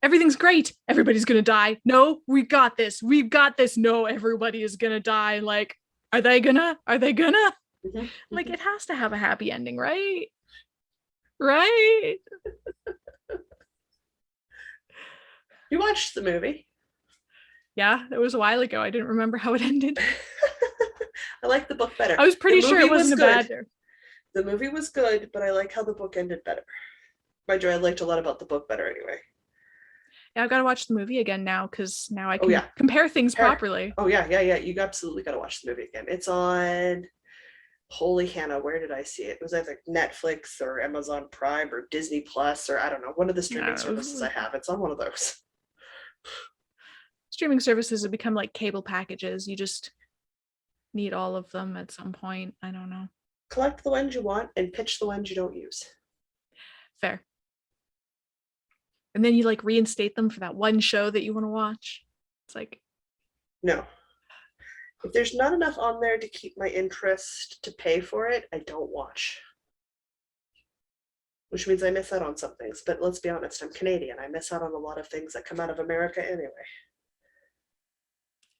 [SPEAKER 2] everything's great. Everybody's gonna die. No, we've got this. We've got this. No, everybody is gonna die. Like, are they gonna? Are they gonna? Mm-hmm. Like, it has to have a happy ending, right? Right?
[SPEAKER 1] You watched the movie?
[SPEAKER 2] Yeah, it was a while ago. I didn't remember how it ended.
[SPEAKER 1] I like the book better.
[SPEAKER 2] I was pretty sure it wasn't bad.
[SPEAKER 1] The movie was good, but I like how the book ended better. Mind you, I liked a lot about the book better anyway.
[SPEAKER 2] Yeah, I've got to watch the movie again now because now I can compare things properly.
[SPEAKER 1] Oh, yeah. You absolutely got to watch the movie again. It's on, holy Hannah, where did I see it? It was either Netflix or Amazon Prime or Disney Plus or I don't know, one of the streaming services I have. It's on one of those.
[SPEAKER 2] Streaming services have become like cable packages. You just need all of them at some point. I don't know.
[SPEAKER 1] Collect the ones you want and pitch the ones you don't use.
[SPEAKER 2] Fair. And then you like reinstate them for that one show that you want to watch. It's like,
[SPEAKER 1] no. If there's not enough on there to keep my interest to pay for it, I don't watch. Which means I miss out on some things. But let's be honest, I'm Canadian. I miss out on a lot of things that come out of America anyway.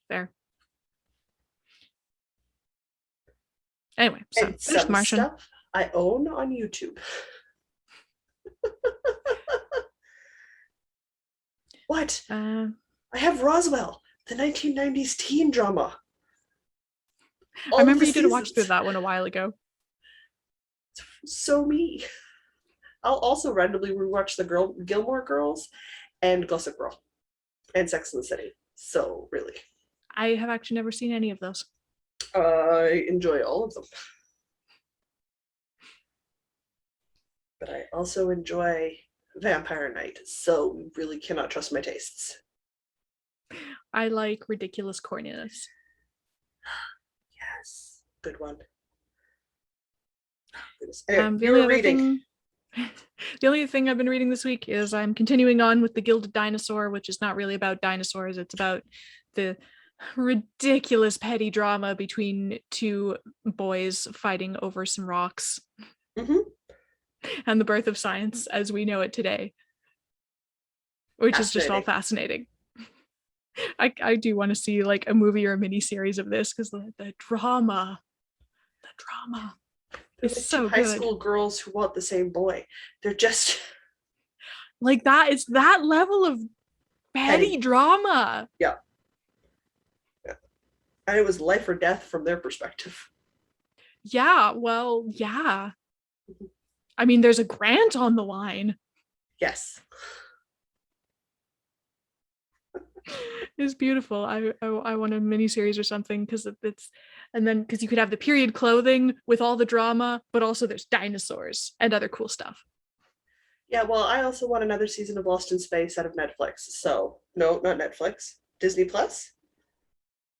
[SPEAKER 2] Fair. Anyway, so
[SPEAKER 1] and some Martian stuff I own on YouTube. What? I have Roswell, the 1990s teen drama.
[SPEAKER 2] I remember you did watch through that one a while ago.
[SPEAKER 1] So me. I'll also randomly rewatch the Gilmore Girls and Gossip Girl and Sex and the City. So really.
[SPEAKER 2] I have actually never seen any of those.
[SPEAKER 1] I enjoy all of them. But I also enjoy Vampire Night, so really cannot trust my tastes.
[SPEAKER 2] I like ridiculous corniness.
[SPEAKER 1] Yes, good one.
[SPEAKER 2] Anyway, the only thing I've been reading this week is I'm continuing on with the Gilded Dinosaur, which is not really about dinosaurs. It's about the ridiculous petty drama between two boys fighting over some rocks. Mm-hmm. And the birth of science as we know it today, which is just all fascinating. I do want to see like a movie or a mini series of this because the drama is so good.
[SPEAKER 1] High school girls who want the same boy. They're just
[SPEAKER 2] like that. It's that level of petty drama.
[SPEAKER 1] Yeah. And it was life or death from their perspective.
[SPEAKER 2] Yeah. Well, yeah. I mean, there's a grant on the line.
[SPEAKER 1] Yes.
[SPEAKER 2] It's beautiful. I want a mini series or something because it's, and then because you could have the period clothing with all the drama, but also there's dinosaurs and other cool stuff.
[SPEAKER 1] Yeah, well, I also want another season of Lost in Space out of Netflix. So, no, not Netflix. Disney Plus?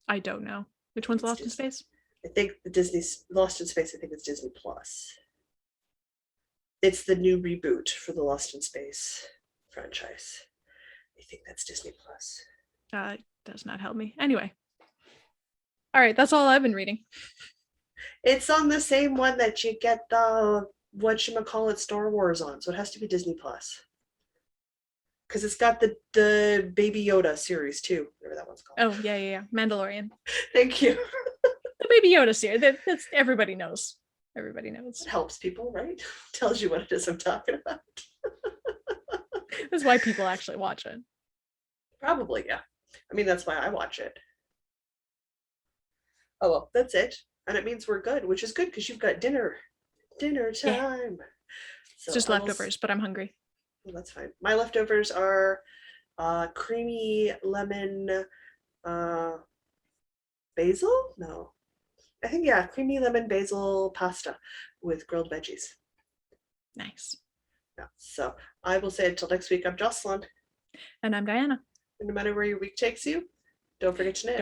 [SPEAKER 2] I don't know. Which one's
[SPEAKER 1] It's
[SPEAKER 2] Lost in Space?
[SPEAKER 1] I think the Disney's Lost in Space, I think it's Disney Plus. It's the new reboot for the Lost in Space franchise. I think that's Disney Plus.
[SPEAKER 2] Does not help me. Anyway. All right, that's all I've been reading.
[SPEAKER 1] It's on the same one that you get the whatchamacallit Star Wars on, so it has to be Disney Plus. Because it's got the Baby Yoda series too, whatever that one's called.
[SPEAKER 2] Oh, yeah. Mandalorian.
[SPEAKER 1] Thank you.
[SPEAKER 2] The Baby Yoda series. That's everybody knows. Everybody knows.
[SPEAKER 1] It helps people, right? Tells you what it is I'm talking about.
[SPEAKER 2] That's why people actually watch it.
[SPEAKER 1] Probably, yeah. I mean, that's why I watch it. Oh, well, that's it. And it means we're good, which is good because you've got dinner time. Yeah. So
[SPEAKER 2] it's just leftovers, but I'm hungry.
[SPEAKER 1] Well, that's fine. My leftovers are creamy lemon basil? No. I think, yeah, creamy lemon basil pasta with grilled veggies.
[SPEAKER 2] Nice.
[SPEAKER 1] Yeah. So I will say until next week, I'm Jocelyn.
[SPEAKER 2] And I'm Diana.
[SPEAKER 1] And no matter where your week takes you, don't forget to knit.